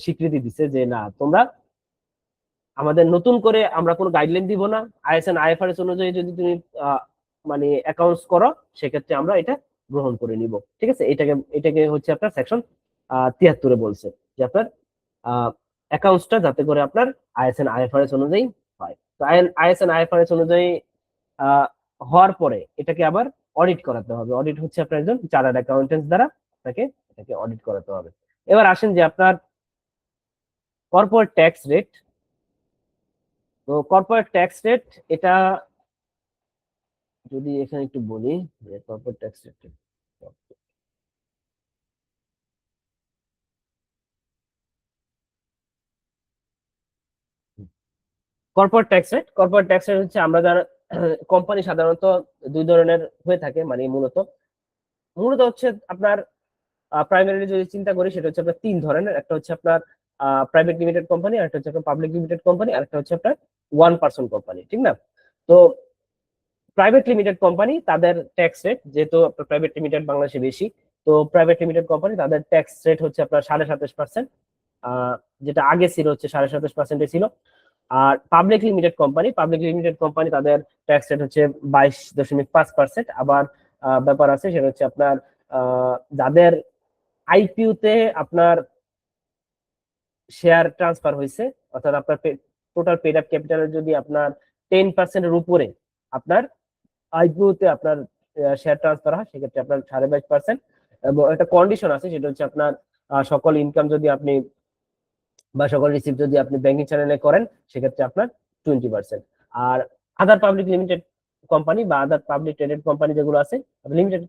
স্বীকৃতি দিচ্ছে যে না, তোমরা আমাদের নতুন করে আমরা কোনো গাইডলাইন দিব না, আইএসএন আইএফআরএস অনুযায়ী যদি তুমি মানে অ্যাকাউন্টস করো, সেক্ষেত্রে আমরা এটা গ্রহণ করে নিব। ঠিক আছে, এটাকে হচ্ছে আপনার সেকশন 73-এ বলছে যে আপনার অ্যাকাউন্টসটা যাতে করে আপনার আইএসএন আইএফআরএস অনুযায়ী হয়। তো আইএসএন আইএফআরএস অনুযায়ী আহ, হওয়ার পরে এটাকে আবার অডিট করাতে হবে। অডিট হচ্ছে আপনার একজন চার্টার্ড অ্যাকাউন্টেন্ট দ্বারা আপনাকে এটাকে অডিট করাতে হবে। এবার আসেন যে আপনার কর্পোরেট ট্যাক্স রেট। তো কর্পোরেট ট্যাক্স রেট এটা যদি এখানে একটু বলি যে corporate tax rate, corporate tax rate হচ্ছে আমরা যারা কোম্পানি সাধারণত দুই ধরনের হয়ে থাকে, মানে মূলত মূলত হচ্ছে আপনার প্রাইমারিলি যদি চিন্তা করি সেটা হচ্ছে আপনার তিন ধরনের। একটা হচ্ছে আপনার প্রাইভেট লিমিটেড কোম্পানি, আরেকটা হচ্ছে আপনার পাবলিক লিমিটেড কোম্পানি, আরেকটা হচ্ছে আপনার ওয়ান পার্সন কোম্পানি, ঠিক না? তো প্রাইভেট লিমিটেড কোম্পানি তাদের ট্যাক্স রেট, যেহেতু আপনার প্রাইভেট লিমিটেড বাংলাদেশে বেশি, তো প্রাইভেট লিমিটেড কোম্পানি তাদের ট্যাক্স রেট হচ্ছে আপনার 27.5%, যেটা আগে ছিল হচ্ছে 27.5% ছিল। আর পাবলিক লিমিটেড কোম্পানি তাদের ট্যাক্স রেট হচ্ছে 22.5%। আবার ব্যাপার আছে সেটা হচ্ছে আপনার যাদের আইপিও তে আপনার শেয়ার ট্রান্সফার হয়েছে, অর্থাৎ আপনার টোটাল পেড আপ ক্যাপিটালের যদি আপনার 10%-এর উপরে আপনার আইপিও তে আপনার শেয়ার ট্রান্সফার হয়, সেক্ষেত্রে আপনার 22.5%। এবং একটা কন্ডিশন আছে সেটা হচ্ছে আপনার সকল ইনকাম যদি আপনি বা সকল রিসিভ যদি আপনি ব্যাংকিং চ্যানেলে করেন, সেক্ষেত্রে আপনার 20%। আর আদার পাবলিক লিমিটেড কোম্পানি বা আদার পাবলিক ট্রেডেড কোম্পানি যেগুলো আছে, লিমিটেড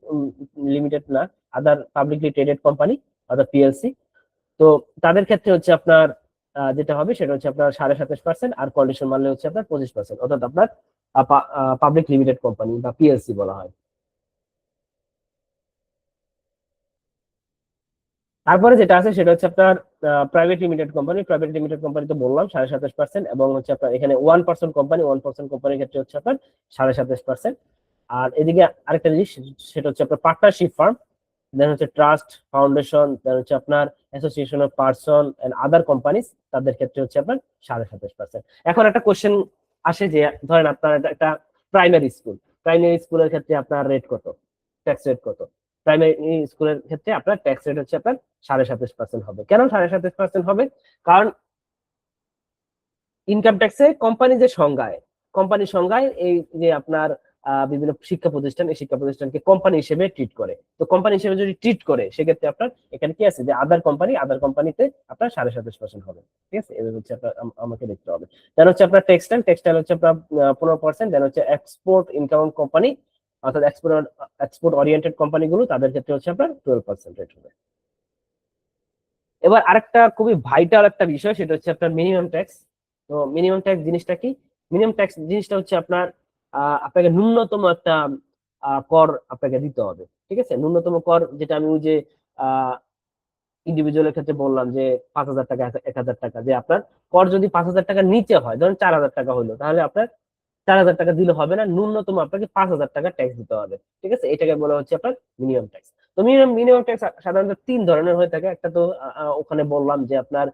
লিমিটেড না, আদার পাবলিকলি ট্রেডেড কোম্পানি অর্থাৎ পিএলসি, তো তাদের ক্ষেত্রে হচ্ছে আপনার যেটা হবে সেটা হচ্ছে আপনার 27.5%, আর কন্ডিশন মানলে হচ্ছে আপনার 25%, অর্থাৎ আপনার পাবলিক লিমিটেড কোম্পানি বা পিএলসি বলা হয়। তারপরে যেটা আছে সেটা হচ্ছে আপনার প্রাইভেট লিমিটেড কোম্পানি তো বললাম 27.5%, এবং হচ্ছে আপনার এখানে ওয়ান পার্সন কোম্পানির ক্ষেত্রে হচ্ছে আপনার 27.5%। আর এদিকে আরেকটা জিনিস সেটা হচ্ছে আপনার পার্টনারশিপ ফার্ম, দেন হচ্ছে ট্রাস্ট, ফাউন্ডেশন, দেন হচ্ছে আপনার association of person and other companies, তাদের ক্ষেত্রে হচ্ছে আপনার 27.5%। এখন একটা কোশ্চেন আসে যে ধরেন আপনার একটা প্রাইমারি স্কুলের ক্ষেত্রে আপনার রেট কত, ট্যাক্স রেট কত? প্রাইমারি স্কুলের ক্ষেত্রে আপনার ট্যাক্স রেট হচ্ছে আপনার 27.5% হবে। কেন 27.5% হবে? কারণ ইনকাম ট্যাক্সে কোম্পানির সংজ্ঞায় এই যে আপনার বিভিন্ন শিক্ষা প্রতিষ্ঠান, এই শিক্ষা প্রতিষ্ঠানকে কোম্পানি হিসেবে ট্রিট করে। তো কোম্পানি হিসেবে যদি ট্রিট করে, সেক্ষেত্রে আপনার এখানে কি আছে যে আদার কোম্পানিতে আপনার 27.5% হবে। ঠিক আছে, এবার হচ্ছে আপনার আমাকে দেখতে হবে। দেন হচ্ছে আপনার টেক্সটাইল হচ্ছে আপনার 15%। দেন হচ্ছে এক্সপোর্ট ইনকাম কোম্পানি, অর্থাৎ এক্সপোর্ট ওরিয়েন্টেড কোম্পানিগুলো, তাদের ক্ষেত্রে হচ্ছে আপনার 12% রেট হবে। এবার আরেকটা খুবই ভাইটাল একটা বিষয় সেটা হচ্ছে আপনার মিনিমাম ট্যাক্স। তো মিনিমাম ট্যাক্স জিনিসটা কি? মিনিমাম ট্যাক্স জিনিসটা হচ্ছে আপনার আপনাকে ন্যূনতম একটা কর আপনাকে দিতে হবে। ঠিক আছে, ন্যূনতম কর যেটা আমি ওই যে ইন্ডিভিজুয়ালের ক্ষেত্রে বললাম যে 5,000 টাকা, 1,000 টাকা, যে আপনার কর যদি 5,000 টাকার নিচে হয়, ধরুন 4,000 টাকা হলো, তাহলে আপনার 4,000 টাকা দিলে হবে না, ন্যূনতম আপনাকে 5,000 টাকা ট্যাক্স দিতে হবে। ঠিক আছে, এটাকে বলা হচ্ছে আপনার মিনিমাম ট্যাক্স। তো মিনিমাম ট্যাক্স সাধারণত তিন ধরনের হয়ে থাকে। একটা তো ওখানে বললাম যে আপনার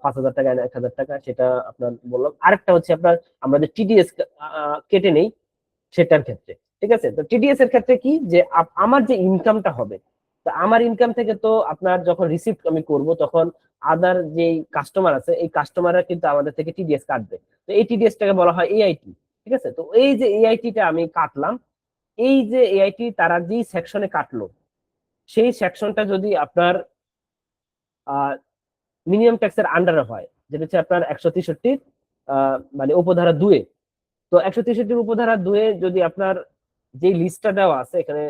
5,000 টাকা, 1,000 টাকা, সেটা আপনার বললাম। আরেকটা হচ্ছে আপনার আমরা যে টিডিএস কেটে নেই সেটার ক্ষেত্রে। ঠিক আছে, তো টিডিএস এর ক্ষেত্রে কি যে আমার যে ইনকামটা হবে, তো আমার ইনকাম থেকে তো আপনার যখন রিসিপ্ট আমি করব, তখন আদার যে কাস্টমার আছে, এই কাস্টমাররা কিন্তু আমাদের থেকে টিডিএস কাটবে। তো এই টিডিএসটাকে বলা হয় এআইটি। ঠিক আছে, তো এই যে এআইটিটা আমি কাটলাম, এই যে এআইটি তারা যেই সেকশনে কাটলো, সেই সেকশনটা যদি আপনার মিনিমাম ট্যাক্সের আন্ডারে হয়, যেটা হচ্ছে আপনার 163 মানে উপধারা 2, তো 163 উপধারা 2 যদি আপনার যে লিস্টটা দেওয়া আছে এখানে,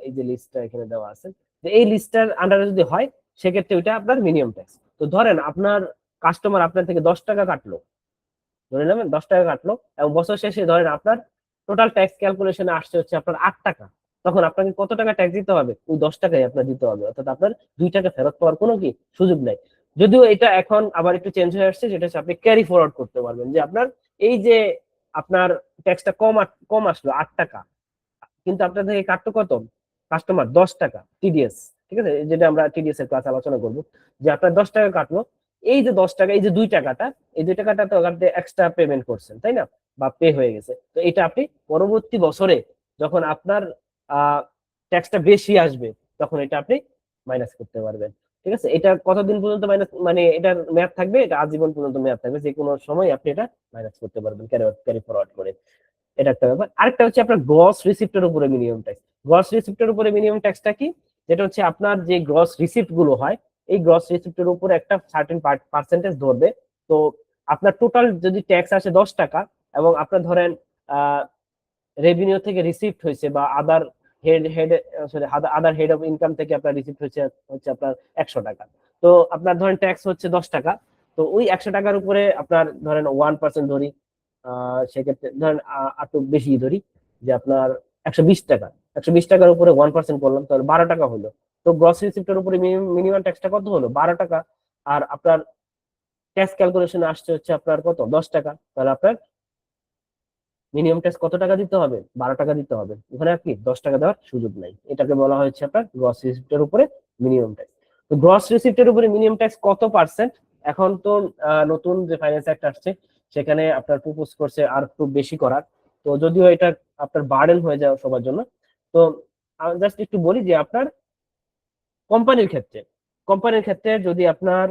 এই যে লিস্টটা এখানে দেওয়া আছে, যে এই লিস্টটার আন্ডারে যদি হয়, সেক্ষেত্রে ওইটা আপনার মিনিমাম ট্যাক্স। তো ধরেন আপনার কাস্টমার আপনার থেকে 10 টাকা কাটলো, ধরে নেবেন 10 টাকা কাটলো, এবং বছর শেষে ধরেন আপনার টোটাল ট্যাক্স ক্যালকুলেশনে আসছে হচ্ছে আপনার 8 টাকা, তখন আপনাকে কত টাকা ট্যাক্স দিতে হবে? ওই 10 টাকাই আপনার দিতে হবে, অর্থাৎ আপনার 2 টাকা ফেরত পাওয়ার কোনো কি সুযোগ নাই। যদিও এটা এখন আবার একটু চেঞ্জ হয়ে আসছে, যেটা হচ্ছে আপনি ক্যারি ফরওয়ার্ড করতে পারবেন, যে আপনার এই যে আপনার ট্যাক্সটা কম আসলো 8 টাকা, কিন্তু আপনার থেকে কাটতো কত? কাস্টমার 10 টাকা টিডিএস। ঠিক আছে, যেটা আমরা টিডিএস এর ক্লাস আলোচনা করবো, যে আপনার 10 টাকা কাটলো, এই যে 10 টাকা, এই যে 2 টাকাটা, এই 2 টাকাটা তো আপনি এক্সট্রা পেমেন্ট করছেন, তাই না? বা পে হয়ে গেছে, তো এটা আপনি পরবর্তী বছরে যখন আপনার ট্যাক্সটা বেশি আসবে, তখন এটা আপনি মাইনাস করতে পারবেন। ঠিক আছে, এটা কতদিন পর্যন্ত মাইনাস, মানে এটার মেয়াদ থাকবে, এটা আজীবন পর্যন্ত মেয়াদ থাকবে, যে কোনো সময় আপনি এটা মাইনাস করতে পারবেন ক্যারি ফরওয়ার্ড করে। এটা একটা ব্যাপার। আরেকটা হচ্ছে আপনার গ্রস রিসিপ্টের উপরে মিনিমাম ট্যাক্স। গ্রস রিসিপ্টের উপরে মিনিমাম ট্যাক্সটা কি? যেটা হচ্ছে আপনার যে গ্রস রিসিপ্ট গুলো হয়, এই গ্রস রিসিপ্টের উপরে একটা সার্টেন পার্সেন্টেজ ধরবে। তো আপনার টোটাল যদি ট্যাক্স আসে 10 টাকা, এবং আপনার ধরেন রেভিনিউ থেকে রিসিভড হয়েছে বা other head sorry other head of income থেকে আপনার রিসিভড হচ্ছে হচ্ছে আপনার 100 টাকা। তো আপনার ধরেন ট্যাক্স হচ্ছে 10 টাকা। তো ওই 100 টাকার উপরে আপনার ধরেন 1% ধরি, সেক্ষেত্রে ধরেন একটু বেশি ধরি, যে আপনার 120 টাকা। 120 টাকার উপরে 1% করলাম, তাহলে 12 টাকা হলো। তো গ্রস রিসিপ্টের উপরে মিনিমাম ট্যাক্সটা কত হলো? 12 টাকা। আর আপনার ট্যাক্স ক্যালকুলেশন আসছে হচ্ছে আপনার কত? 10 টাকা। তাহলে আপনার মিনিমাম ট্যাক্স কত টাকা দিতে হবে? 12 টাকা দিতে হবে। ওখানে আর কি 10 টাকা দেওয়ার সুযোগ নাই। এটাকে বলা হচ্ছে আপনার গ্রস রিসিপ্টের উপরে মিনিমাম ট্যাক্স। তো গ্রস রিসিপ্টের উপরে মিনিমাম ট্যাক্স কত পার্সেন্ট? এখন তো নতুন যে ফাইন্যান্স অ্যাক্ট আসছে সেখানে আপনার প্রপোজ করছে আর একটু বেশি করার। তো যদিও এটা আপনার বার্ডেন হয়ে যায় সবার জন্য। তো জাস্ট একটু বলি যে আপনার কোম্পানির ক্ষেত্রে যদি আপনার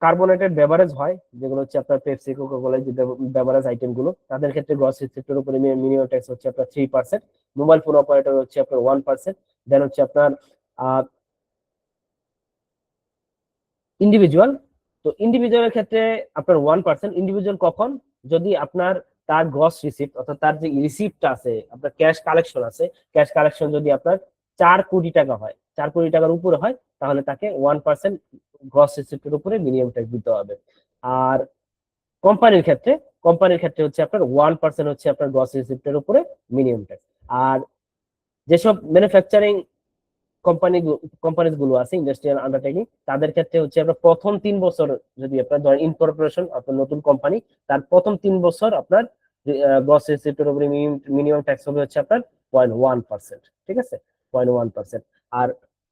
কার্বোনেটেড বেভারেজ হয়, যেগুলো হচ্ছে আপনার পেপসি, কোকা কোলা যে বেভারেজ আইটেম গুলো, তাদের ক্ষেত্রে গ্রস রিসিপ্টের উপরে মিনিমাম ট্যাক্স হচ্ছে আপনার 3%। মোবাইল ফোন অপারেটর হচ্ছে আপনার 1%। দেন হচ্ছে আপনার ইন্ডিভিজুয়াল। তো ইন্ডিভিজুয়ালের ক্ষেত্রে আপনার 1%। ইন্ডিভিজুয়াল কখন? যদি আপনার তার গ্রস রিসিপ্ট, অর্থাৎ তার যে রিসিপ্টটা আছে, আপনার ক্যাশ কালেকশন আছে, ক্যাশ কালেকশন যদি আপনার 4 কোটি টাকা হয়, 4 কোটি টাকার উপরে হয়, তাহলে তাকে 1% গ্রস রিসিপ্টের উপরে মিনিমাম ট্যাক্স দিতে হবে। আর কোম্পানির ক্ষেত্রে হচ্ছে আপনার 1% হচ্ছে আপনার গ্রস রিসিপ্টের উপরে মিনিমাম ট্যাক্স। আর যেসব ম্যানুফ্যাকচারিং কোম্পানিজ গুলো আছে, ইন্ডাস্ট্রিয়াল আন্ডারটেকিং, তাদের ক্ষেত্রে হচ্ছে আপনার প্রথম 3 বছর, যদি আপনার ধরেন ইনকর্পোরেশন, আপনার নতুন কোম্পানি, তার প্রথম 3 বছর আপনার গ্রস রিসিপ্টের উপরে মিনিমাম ট্যাক্স হবে হচ্ছে আপনার 0.1%। ঠিক আছে, 0.1%। আর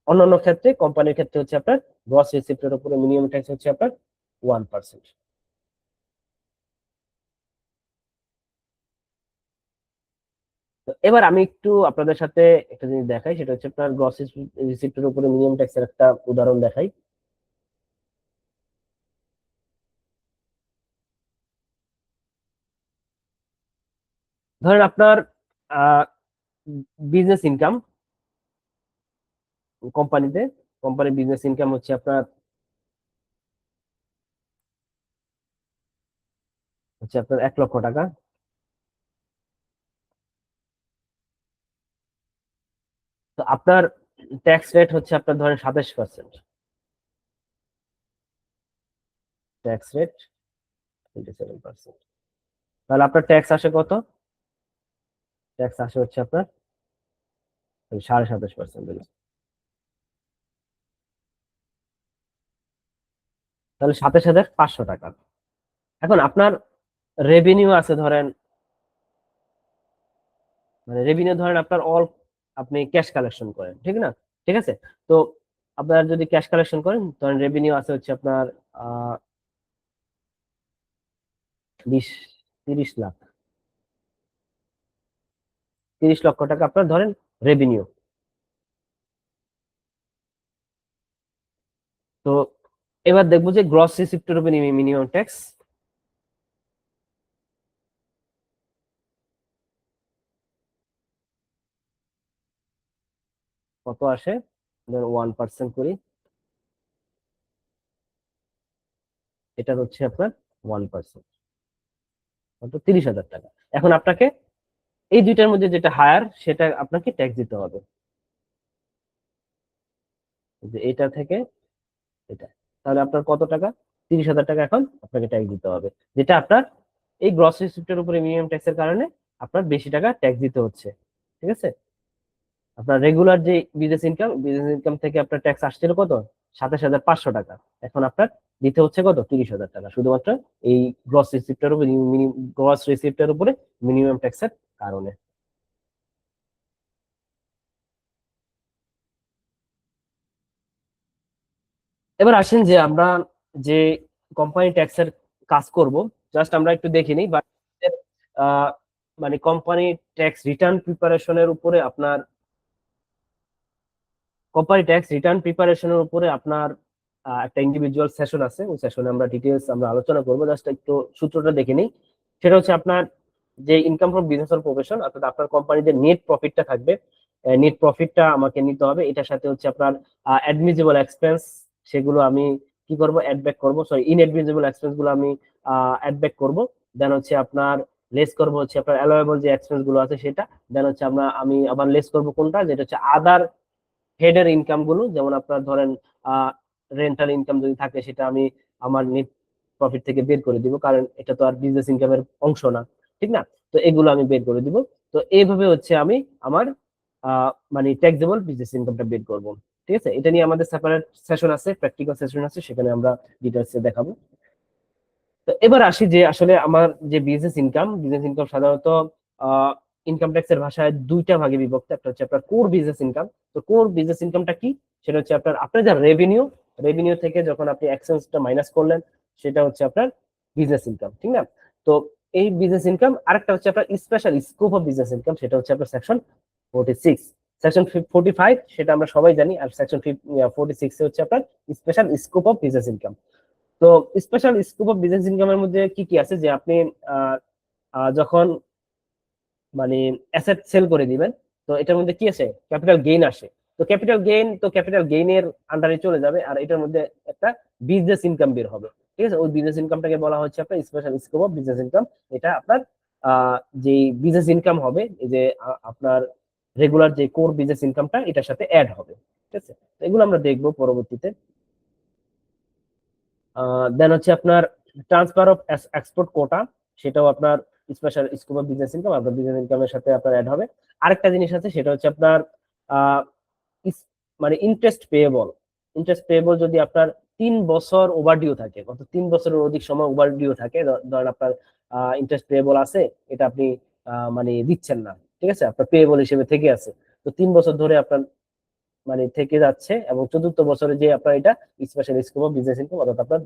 অন্যান্য ক্ষেত্রে, কোম্পানির ক্ষেত্রে হচ্ছে আপনার গ্রস রিসিপ্টের উপরে মিনিমাম ট্যাক্স হচ্ছে আপনার 1%। এবার আমি একটু আপনাদের সাথে একটা জিনিস দেখাই, সেটা হচ্ছে আপনার গ্রস রিসিপ্টের উপরে মিনিমাম ট্যাক্সের একটা উদাহরণ দেখাই। ধরেন আপনার বিজনেস ইনকাম কোম্পানিতে, কোম্পানির বিজনেস ইনকাম হচ্ছে আপনার 1 লক্ষ টাকা। তো আপনার ট্যাক্স রেট হচ্ছে আপনার ধরেন 27%। Tax rate 27%। তাহলে আপনার ট্যাক্স আসে কত? ট্যাক্স আসে হচ্ছে আপনার 27.5%। তাহলে 27,500 টাকা। এখন আপনার রেভিনিউ আছে ধরেন, মানে রেভিনিউ ধরেন আপনার আপনি ক্যাশ কালেকশন করেন, ঠিক না? ঠিক আছে। তো আপনার যদি ক্যাশ কালেকশন করেন, ধরেন রেভিনিউ আছে হচ্ছে আপনার 20 30 লাখ, 30 লক্ষ টাকা আপনার ধরেন রেভিনিউ। তো এবার দেখবো যে গ্রস রিসিপ্টের উপর মিনিমাম ট্যাক্স কত আসে। 1% করি, এটা হচ্ছে আপনার 1%, কত? 30,000 টাকা। এখন আপনাকে এই দুইটার মধ্যে যেটা হায়ার সেটা আপনাকে ট্যাক্স দিতে হবে, যে এটা থেকে এটা। তাহলে আপনার কত টাকা? 30,000 টাকা এখন আপনাকে ট্যাক্স দিতে হবে, যেটা আপনার এই গ্রস রিসিপ্টের উপরে মিনিমাম ট্যাক্সের কারণে আপনার বেশি টাকা ট্যাক্স দিতে হচ্ছে। ঠিক আছে। আপনার রেগুলার যে বিজনেস ইনকাম থেকে আপনার ট্যাক্স আসছিল কত? 27,500 টাকা। এখন আপনার দিতে হচ্ছে কত? 30,000 টাকা, শুধুমাত্র এই গ্রস রিসিপ্টের উপরে মিনিমাম ট্যাক্সের কারণে। এবার আসেন যে আমরা যে কোম্পানি ট্যাক্সের কাজ করব, জাস্ট আমরা একটু দেখে নিই। বাট মানে কোম্পানি ট্যাক্স রিটার্ন প্রিপারেশনের উপরে আপনার একটা ইন্ডিভিজুয়াল সেশন আছে, ওই সেশনে আমরা ডিটেলস আলোচনা করবো। জাস্ট একটু সূত্রটা দেখে নিই। সেটা হচ্ছে আপনার যে income from business or profession, অর্থাৎ আপনার কোম্পানির যে নেট প্রফিটটা থাকবে, নেট প্রফিটটা আমাকে নিতে হবে। এটার সাথে হচ্ছে আপনার অ্যাডমিজিবল এক্সপেন্স, সেগুলো আমি কি করব? অ্যাড ব্যাক করবো। সরি, ইনএডমিজিবল এক্সপেন্স গুলো আমি অ্যাড ব্যাক করবো। দেন হচ্ছে আপনার লেস করব হচ্ছে আপনার অ্যালাওয়েবল যে এক্সপেন্স গুলো আছে সেটা। দেন হচ্ছে আমি আবার লেস করব কোনটা, যেটা হচ্ছে আদার হেডের ইনকাম গুলো, যেমন আপনার ধরেন রেন্টাল ইনকাম যদি থাকে সেটা আমি আমার নেট প্রফিট থেকে বের করে দিব, কারণ এটা তো আর বিজনেস ইনকামের অংশ না, ঠিক না? তো এগুলো আমি বের করে দিব। তো এইভাবে হচ্ছে আমি আমার মানে ট্যাক্সেবল বিজনেস ইনকামটা বের করব। ঠিক আছে, এটা নিয়ে আমাদের সেপারেট সেশন আছে, প্র্যাকটিক্যাল সেশন আছে, সেখানে আমরা ডিটেলসে দেখাবো। তো এবার আসি যে আসলে আমার যে বিজনেস ইনকাম সাধারণত ইনকাম ট্যাক্সের ভাষায় দুইটা ভাগে বিভক্ত। একটা হচ্ছে আপনার কোর বিজনেস ইনকাম। তো কোর বিজনেস ইনকামটা কি? সেটা হচ্ছে আপনার যা রেভিনিউ, রেভিনিউ থেকে যখন আপনি এক্সপেন্সটা মাইনাস করলেন, সেটা হচ্ছে আপনার বিজনেস ইনকাম, ঠিক না? তো এই বিজনেস ইনকাম। আরেকটা হচ্ছে আপনার special scope of business income, সেটা হচ্ছে আপনার সেকশন 46। সেকশন 45 সেটা আমরা সবাই জানি, আর সেকশন 46 হচ্ছে আপনার special scope of business income. তো স্পেশাল স্কোপ অফ বিজনেস ইনকামের মধ্যে কি কি আছে, যে আপনি আহ, যখন মানে অ্যাসেট সেল করে দিবেন, তো এটার মধ্যে কি আছে, ক্যাপিটাল গেইন আসে। তো ক্যাপিটাল গেইনের আন্ডারে চলে যাবে, আর এটার মধ্যে একটা বিজনেস ইনকাম বের হবে। ঠিক আছে, ওই বিজনেস ইনকামটাকে বলা হচ্ছে আপনার special scope of business income. এটা আপনার যে বিজনেস ইনকাম হবে, এই যে আপনার রেগুলার যে কোর বিজনেস ইনকামটা এটার সাথে অ্যাড হবে। ঠিক আছে, তো এগুলো আমরা দেখবো পরবর্তীতে। দেন হচ্ছে আপনার ট্রান্সফার অফ এক্সপোর্ট কোটা, সেটাও আপনার special scope of business income, আপনার বিজনেস ইনকামের সাথে আপনার অ্যাড হবে। আরেকটা জিনিস আছে, সেটা হচ্ছে আপনার আহ, মানে ইন্টারেস্ট পেয়েবল যদি আপনার 3 বছর ওভারডিউ থাকে, অর্থাৎ 3 বছরের অধিক সময় ওভারডিউ থাকে, ধরেন আপনার ইন্টারেস্ট পেয়েবল আছে, এটা আপনি মানে দিচ্ছেন না, ঠিক আছে, আপনার পেয়েবল হিসেবে থেকে আছে। তো 3 বছর ধরে আপনার মানে থেকে যাচ্ছে, এবং চতুর্থ বছরে যে আপনার এটা special scope of business income, অর্থাৎ আপনার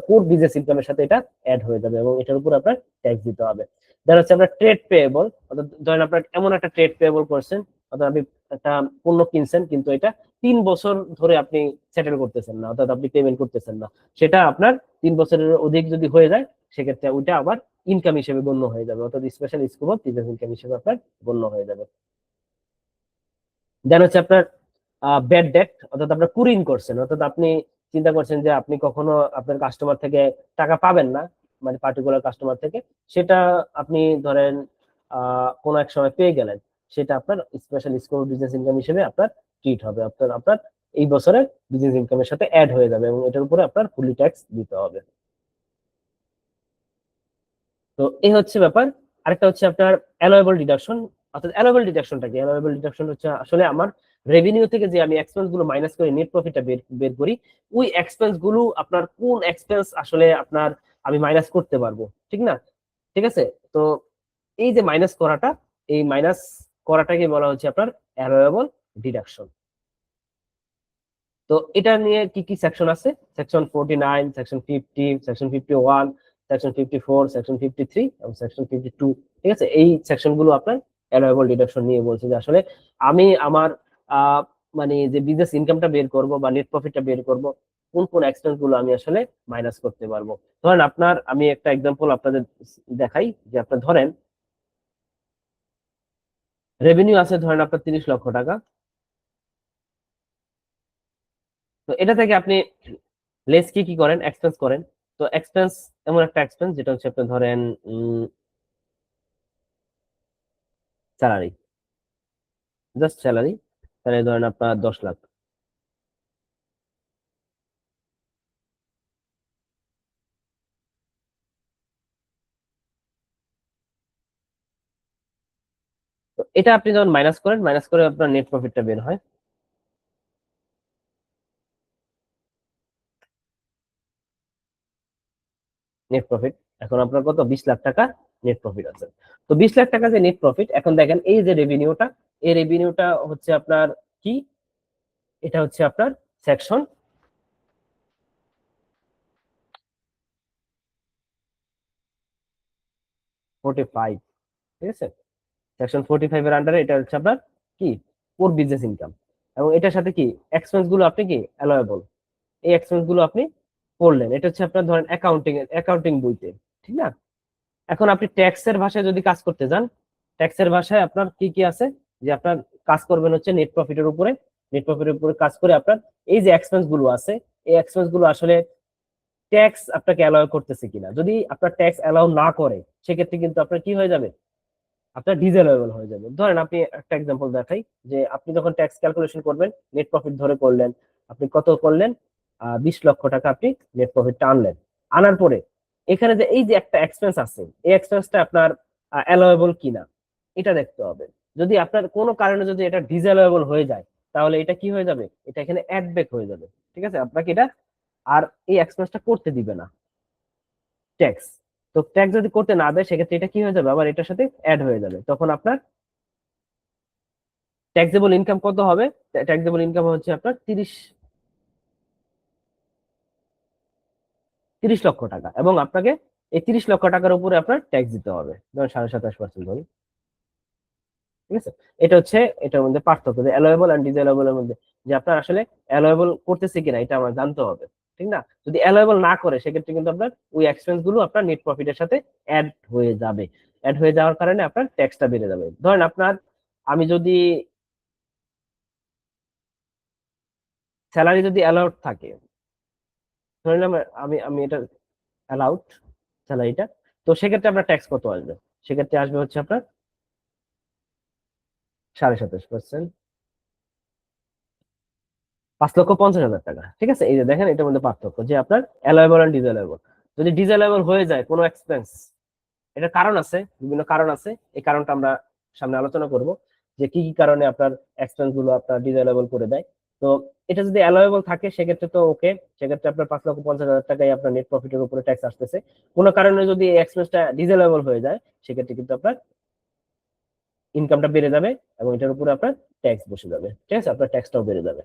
কোর বিজনেস ইনকামের সাথে এটা অ্যাড হয়ে যাবে, এবং এটার উপর আপনার ট্যাক্স দিতে হবে। দেন হচ্ছে আপনার ট্রেড পেয়েবল, অর্থাৎ ধরেন আপনার এমন একটা ট্রেড পেয়েবল করছেন, অর্থাৎ আপনি একটা পণ্য কিনছেন, কিন্তু এটা 3 বছর ধরে আপনি সেটেল করতেছেন না, অর্থাৎ আপনি পেমেন্ট করতেছেন না, সেটা আপনার 3 বছরের অধিক যদি হয়ে যায়, সেক্ষেত্রে ওইটা আবার ইনকাম হিসেবে গণ্য হয়ে যাবে, অর্থাৎ special scope of business income হিসেবে আপনার গণ্য হয়ে যাবে। দেন হচ্ছে আপনার ব্যাড ডেট, অর্থাৎ আপনার কুরিং করছেন, অর্থাৎ আপনি চিন্তা করছেন যে আপনি কখনো আপনার কাস্টমার থেকে টাকা পাবেন না, মানে পার্টিকুলার কাস্টমার থেকে, সেটা আপনি ধরেন কোনো এক সময় পেয়ে গেলেন, সেটা আপনার স্পেশাল স্কোপ বিজনেস ইনকাম হিসেবে আপনার ট্রিট হবে, আপনার আপনার এই বছরের বিজনেস ইনকামের সাথে অ্যাড হয়ে যাবে, এবং এটার উপরে আপনার ফুলি ট্যাক্স দিতে হবে। তো এই হচ্ছে ব্যাপার। আরেকটা হচ্ছে আপনার অ্যালোয়েবল ডিডাকশন। অর্থাৎ অ্যালোয়েবল ডিডাকশনটা কি? অ্যালোয়েবল ডিডাকশন হচ্ছে আসলে আমার রেভিনিউ থেকে যে আমি এক্সপেন্স গুলো মাইনাস করে নেট প্রফিটটা বের বের করি, ওই এক্সপেন্স গুলো আপনার কোন এক্সপেন্স আসলে আপনার আমি মাইনাস করতে পারবো, ঠিক না? ঠিক আছে, তো এই যে মাইনাস করাটা, এই মাইনাস করাটাকে বলা হচ্ছে আপনার অ্যালোয়েবল ডিডাকশন। তো এটা নিয়ে কি কি সেকশন আছে? Section 49, section 50, section 51, section 54, section 53 এবং সেকশন 52। ঠিক আছে, এই সেকশন গুলো আপনার অ্যালাউয়েবল ডিডাকশন নিয়ে বলছে, যে আসলে আমি আমার আহ, মানে যে বিজনেস ইনকামটা বের করব বা নেট প্রফিটটা বের করব, কোন কোন এক্সপেন্স গুলো আমি আসলে মাইনাস করতে পারবো। ধরেন আমি একটা এক্সাম্পল আপনাদের দেখাই, যে আপনার ধরেন রেভিনিউ আছে ধরেন আপনার 30 লক্ষ টাকা। তো এটা থেকে আপনি লেস কি কি করেন, এক্সপেন্স করেন। তো এক্সপেন্স এমন একটা এক্সপেন্স যেটা হচ্ছে আপনি ধরেন স্যালারি, জাস্ট স্যালারি, তাহলে ধরেন আপনার 10 লাখ। তো এটা আপনি যখন মাইনাস করেন, মাইনাস করে আপনার নেট প্রফিটটা বের হয়। নেট প্রফিট এখন আপনার কত, 20 লাখ টাকা নেট প্রফিট আছে। তো 20 লাখ টাকা যে নেট প্রফিট, এখন দেখেন এই যে রেভিনিউটা, এই রেভিনিউটা হচ্ছে আপনার কি, এটা হচ্ছে আপনার সেকশন 45। ঠিক আছে, সেকশন 45 এর আন্ডারে এটা হচ্ছে আপনার কি, কোর বিজনেস ইনকাম, এবং এটার সাথে কি এক্সপেন্স গুলো আপনি কি অ্যালাওয়েবল, এই এক্সপেন্স গুলো আপনি করলেন। এটা হচ্ছে আপনার ধরেন অ্যাকাউন্টিং বইতে, ঠিক না? এখন আপনি ট্যাক্সের ভাষায় যদি কাজ করতে যান, ট্যাক্সের ভাষায় আপনার কি কি আছে, যে আপনার কাজ করবেন হচ্ছে নেট প্রফিটের উপরে, নেট প্রফিটের উপরে কাজ করে আপনার এই যে এক্সপেন্স গুলো আছে, এই এক্সপেন্স গুলো আসলে ট্যাক্স আপনাকে অ্যালাউ করতেছে কিনা। যদি আপনার ট্যাক্স অ্যালাউ না করে সেক্ষেত্রে কিন্তু আপনার কি হয়ে যাবে, আপনার ডিজেলেবল হয়ে যাবে। ধরেন আপনি একটা এক্সাম্পল দেখাই, যে আপনি যখন ট্যাক্স ক্যালকুলেশন করবেন, নেট প্রফিট ধরে করলেন, আপনি কত করলেন, 20 লক্ষ টাকা আপনি নেট প্রফিট আনলেন। আনার পরে এখানে যে এই যে একটা এক্সপেন্স আছে, এই এক্সপেন্সটা আপনার অ্যালাউয়েবল কিনা এটা দেখতে হবে। যদি আপনার কোনো কারণে যদি এটা ডিসঅ্যালাউয়েবল হয়ে যায়, তাহলে এটা কি হয়ে যাবে, এটা এখানে অ্যাড ব্যাক হয়ে যাবে। ঠিক আছে, আপনাকে এটা আর এই এক্সপেন্সটা করতে দিবে না ট্যাক্স। তো ট্যাক্স যদি করতে না দেয় সেক্ষেত্রে এটা কি হয়ে যাবে, আবার এটার সাথে অ্যাড হয়ে যাবে। তখন আপনার ট্যাক্সেবল ইনকাম কত হবে, ট্যাক্সেবল ইনকাম হচ্ছে আপনার 30 লক্ষ টাকা, এবং আপনাকে এই 30 লক্ষ টাকার উপরে আপনার ট্যাক্স দিতে হবে, ধরুন 27.5% ধরুন। ঠিক আছে, এটা হচ্ছে এটার মধ্যে পার্থক্য, যে অ্যালাউয়েবল এন্ড ডিসঅ্যালাউয়েবল এর মধ্যে, যে আপনার আসলে অ্যালাউয়েবল করতেছে কিনা এটা আমরা জানতে হবে। ঠিক না, যদি অ্যালাউয়েবল না করে সেক্ষেত্রে কিন্তু আপনার ওই এক্সপেন্স গুলো আপনার নেট প্রফিটের সাথে অ্যাড হয়ে যাবে। অ্যাড হয়ে যাওয়ার কারণে আপনার ট্যাক্সটা বেড়ে যাবে। ধরেন আপনার, আমি যদি স্যালারি যদি অ্যালাউড থাকে, ধরে নিলাম আমি আমি এটা অ্যালাউড স্যালারিটা, তো সেক্ষেত্রে আপনার ট্যাক্স কত আসবে, সেক্ষেত্রে আসবে হচ্ছে আপনার 27.5%, 5,50,000 টাকা। ঠিক আছে, এই যে দেখেন এটার মধ্যে পার্থক্য, যে আপনার অ্যালাউয়েবল এন্ড ডিসঅ্যালাউয়েবল। যদি ডিসঅ্যালাউয়েবল হয়ে যায় কোনো এক্সপেন্স, এটা কারণ আছে, বিভিন্ন কারণ আছে, এই কারণটা আমরা সামনে আলোচনা করব, যে কি কি কারণে আপনার এক্সপেন্স গুলো আপনার ডিসঅ্যালাউয়েবল করে দেয়। তো এটা যদি অ্যালাউয়েবল থাকে সেক্ষেত্রে তো ওকে, সেক্ষেত্রে আপনার 5,50,000 টাকায় আপনার নেট প্রফিটের উপরে ট্যাক্স আসতেছে। কোনো কারণে যদি এই এক্সপেন্সটা ডিসঅ্যালাউয়েবল হয়ে যায় সেক্ষেত্রে কিন্তু আপনার ইনকামটা বেড়ে যাবে, এবং এটার উপরে আপনার ট্যাক্স বসে যাবে। ঠিক আছে, আপনার ট্যাক্সটাও বেড়ে যাবে।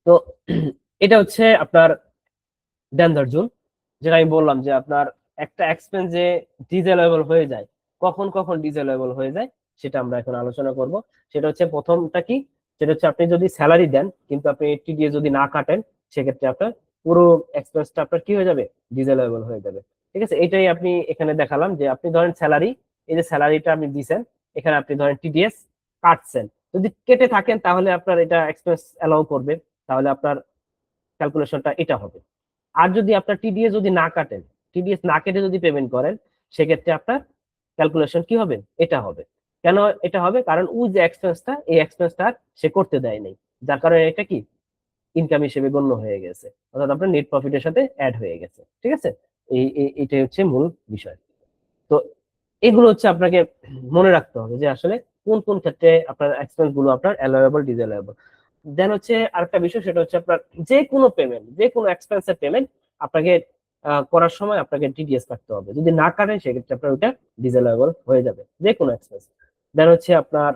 তো এটা হচ্ছে আপনার ডেঞ্জার জোন, যেটা আমি বললাম, যে আপনার একটা এক্সপেন্স যে ডিসঅ্যালাউয়েবল হয়ে যায়, কখন কখন ডিসঅ্যালাউয়েবল হয়ে যায় সেটা আমরা এখন আলোচনা করব। সেটা হচ্ছে প্রথমটা কি, সেটা হচ্ছে আপনি যদি স্যালারি দেন কিন্তু আপনি টিডিএ যদি না কাটেন, সেক্ষেত্রে আপনার পুরো এক্সপেন্সটা আপনার কি হয়ে যাবে, ডিসঅ্যালাউয়েবল হয়ে যাবে। ঠিক আছে, এটাই আপনি এখানে দেখালাম, যে আপনি ধরেন স্যালারি, এই যে স্যালারিটা আপনি দিছেন, এখানে আপনি ধরেন টিডিএস কাটছেন, যদি কেটে থাকেন তাহলে আপনার এটা এক্সপেন্স অ্যালাউ করবে, তাহলে আপনার ক্যালকুলেশনটা এটা হবে। আর যদি আপনার টিডিএস যদি না কাটেন, টিডিএস না কেটে যদি পেমেন্ট করেন, সেক্ষেত্রে আপনার ক্যালকুলেশন কি হবে, এটা হবে। কেন এটা হবে, কারণ ওই যে এক্সপেন্সটা, এই এক্সপেন্সটা সে করতে দেয় নাই, যার কারণে এটা কি ইনকাম হিসেবে গণ্য হয়ে গেছে, অর্থাৎ আপনার নেট প্রফিটের সাথে অ্যাড হয়ে গেছে। ঠিক আছে, এটাই হচ্ছে মূল বিষয়। তো এগুলো হচ্ছে আপনাকে মনে রাখতে হবে, যে আসলে কোন কোন ক্ষেত্রে আপনার এক্সপেন্স গুলো আপনার অ্যালাউয়েবল ডিসঅ্যালাউয়েবল। দেন হচ্ছে আরেকটা বিষয়, সেটা হচ্ছে আপনার যে কোনো পেমেন্ট, যে কোনো এক্সপেন্সের পেমেন্ট আপনাকে করার সময় আপনাকে টিডিএস কাটতে হবে। যদি না কাটেন সেক্ষেত্রে আপনার ওটা ডিসঅ্যালাউয়েবল হয়ে যাবে, যে কোনো এক্সপেন্স। দেন হচ্ছে আপনার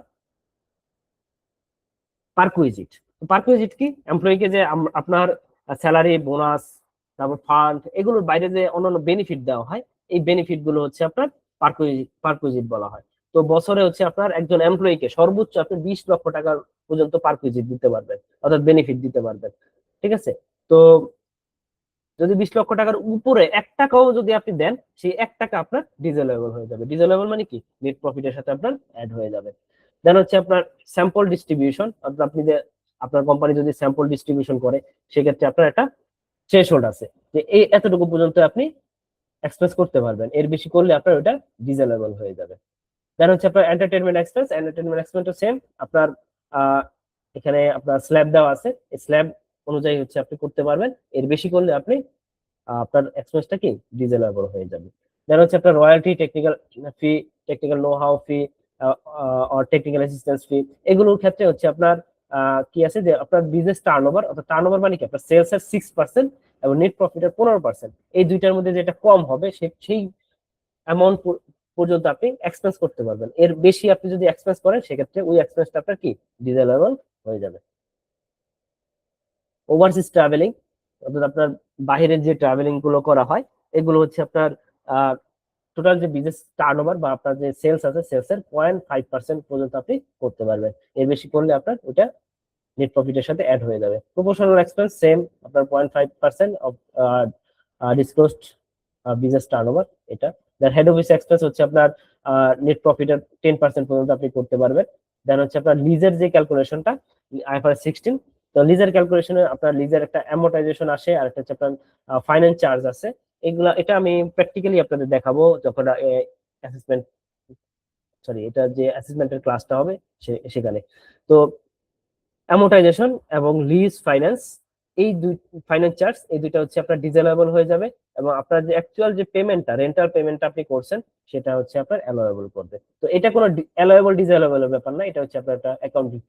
পারকুইজিট। পারকুইজিট কি, এমপ্লয়িকে যে আপনার স্যালারি, বোনাস, তারপর ফান্ড, এগুলোর বাইরে যে অন্যান্য বেনিফিট দেওয়া হয়, এই বেনিফিট গুলো হচ্ছে আপনার পারকুইজিট বলা হয়। তো বছরে হচ্ছে আপনার একজন এমপ্লয়িকে সর্বোচ্চ আপনি 20 লক্ষ টাকার পর্যন্ত পারকুইজিট দিতে পারবেন, অর্থাৎ বেনিফিট দিতে পারবেন। ঠিক আছে, তো যদি 20 লক্ষ টাকার উপরে 1 টাকাও যদি আপনি দেন, সেই 1 টাকা আপনার ডিসঅ্যালাউয়েবল হয়ে যাবে। ডিসঅ্যালাউয়েবল মানে কি, নেট প্রফিটের সাথে আপনার অ্যাড হয়ে যাবে। দেন হচ্ছে আপনার স্যাম্পল ডিস্ট্রিবিউশন, অর্থাৎ আপনি যে আপনার কোম্পানি যদি স্যাম্পল ডিস্ট্রিবিউশন করে, সেক্ষেত্রে আপনার একটা থ্রেশহোল্ড আছে, যে এই এতটুকু পর্যন্ত আপনি এক্সপ্রেস করতে পারবেন, এর বেশি করলে আপনার ওটা ডিসঅ্যালাউয়েবল হয়ে যাবে। দেন হচ্ছে আপনার এন্টারটেনমেন্ট এক্সপেন্স। এন্টারটেনমেন্ট এক্সপেন্সও সেম, আপনার আহ, এখানে আপনার স্ল্যাব দেওয়া আছে, এই স্ল্যাব অনুযায়ী হচ্ছে আপনি করতে পারবেন, এর বেশি করলে আপনি আপনার এক্সপেন্সটা কি ডিসঅ্যালাউয়েবল হয়ে যাবে। দেন হচ্ছে আপনার royalty, technical fee, technical know how fee, আর টেকনিক্যাল অ্যাসিস্ট্যান্স ফি, এগুলোর ক্ষেত্রে হচ্ছে আপনার কি আছে, যে আপনার বিজনেস টার্নওভার, অর্থাৎ টার্নওভার মানে কি, আপনার সেলস এর 6% এবং নেট প্রফিটের 15%, এই দুইটার মধ্যে যেটা কম হবে সেই অ্যামাউন্ট পর্যন্ত আপনি এক্সপেন্স করতে পারবেন। এর বেশি আপনি যদি এক্সপেন্স করেন সেক্ষেত্রে ওই এক্সপেন্সটা আপনার কি ডিসঅ্যালাউয়েবল হয়ে যাবে। ওভারসিজ ট্রাভেলিং, অর্থাৎ আপনার বাহিরের যে ট্রাভেলিং গুলো করা হয়, এগুলো হচ্ছে আপনার টোটাল যে বিজনেস টার্নওভার বা আপনার যে সেলস আছে, সেলস এর 0.5% পর্যন্ত আপনি করতে পারবেন, এর বেশি করলে আপনার ওটা নেট প্রফিটের সাথে অ্যাড হয়ে যাবে। প্রপোর্শনাল এক্সপেন্স সেম, আপনার 0.5% অফ ডিসক্লোজড বিজনেস টার্নওভার এটা। দেন হেড অফিস এক্সপেন্স হচ্ছে আপনার নেট প্রফিটের 10% পর্যন্ত আপনি করতে পারবেন। দেন হচ্ছে আপনার লিজের যে ক্যালকুলেশনটা আইফারএস 16, তো লিজের ক্যালকুলেশনে আপনার লিজের একটা অ্যামোর্টাইজেশন আসে আর একটা হচ্ছে আপনার ফাইন্যান্স চার্জ আছে। এগুলা এটা আমি প্র্যাকটিক্যালি আপনাদের দেখাবো যখন অ্যাসেসমেন্ট, সরি, এটা যে অ্যাসেসমেন্টের ক্লাসটা হবে সেখানে। তো অ্যামোর্টাইজেশন এবং লিজ ফাইন্যান্স, এই দুই ফাইন্যান্স চার্জ, এই দুইটা হচ্ছে আপনার ডিজেলেবল হয়ে যাবে, এবং আপনার যে অ্যাকচুয়াল যে পেমেন্টটা, রেন্টাল পেমেন্টটা আপনি করছেন, সেটা হচ্ছে আপনার অ্যালোয়েবল করবে। তো এটা কোনো অ্যালোয়েবল ডিজেলেবলের ব্যাপার না, এটা হচ্ছে আপনার একটা অ্যাকাউন্টিং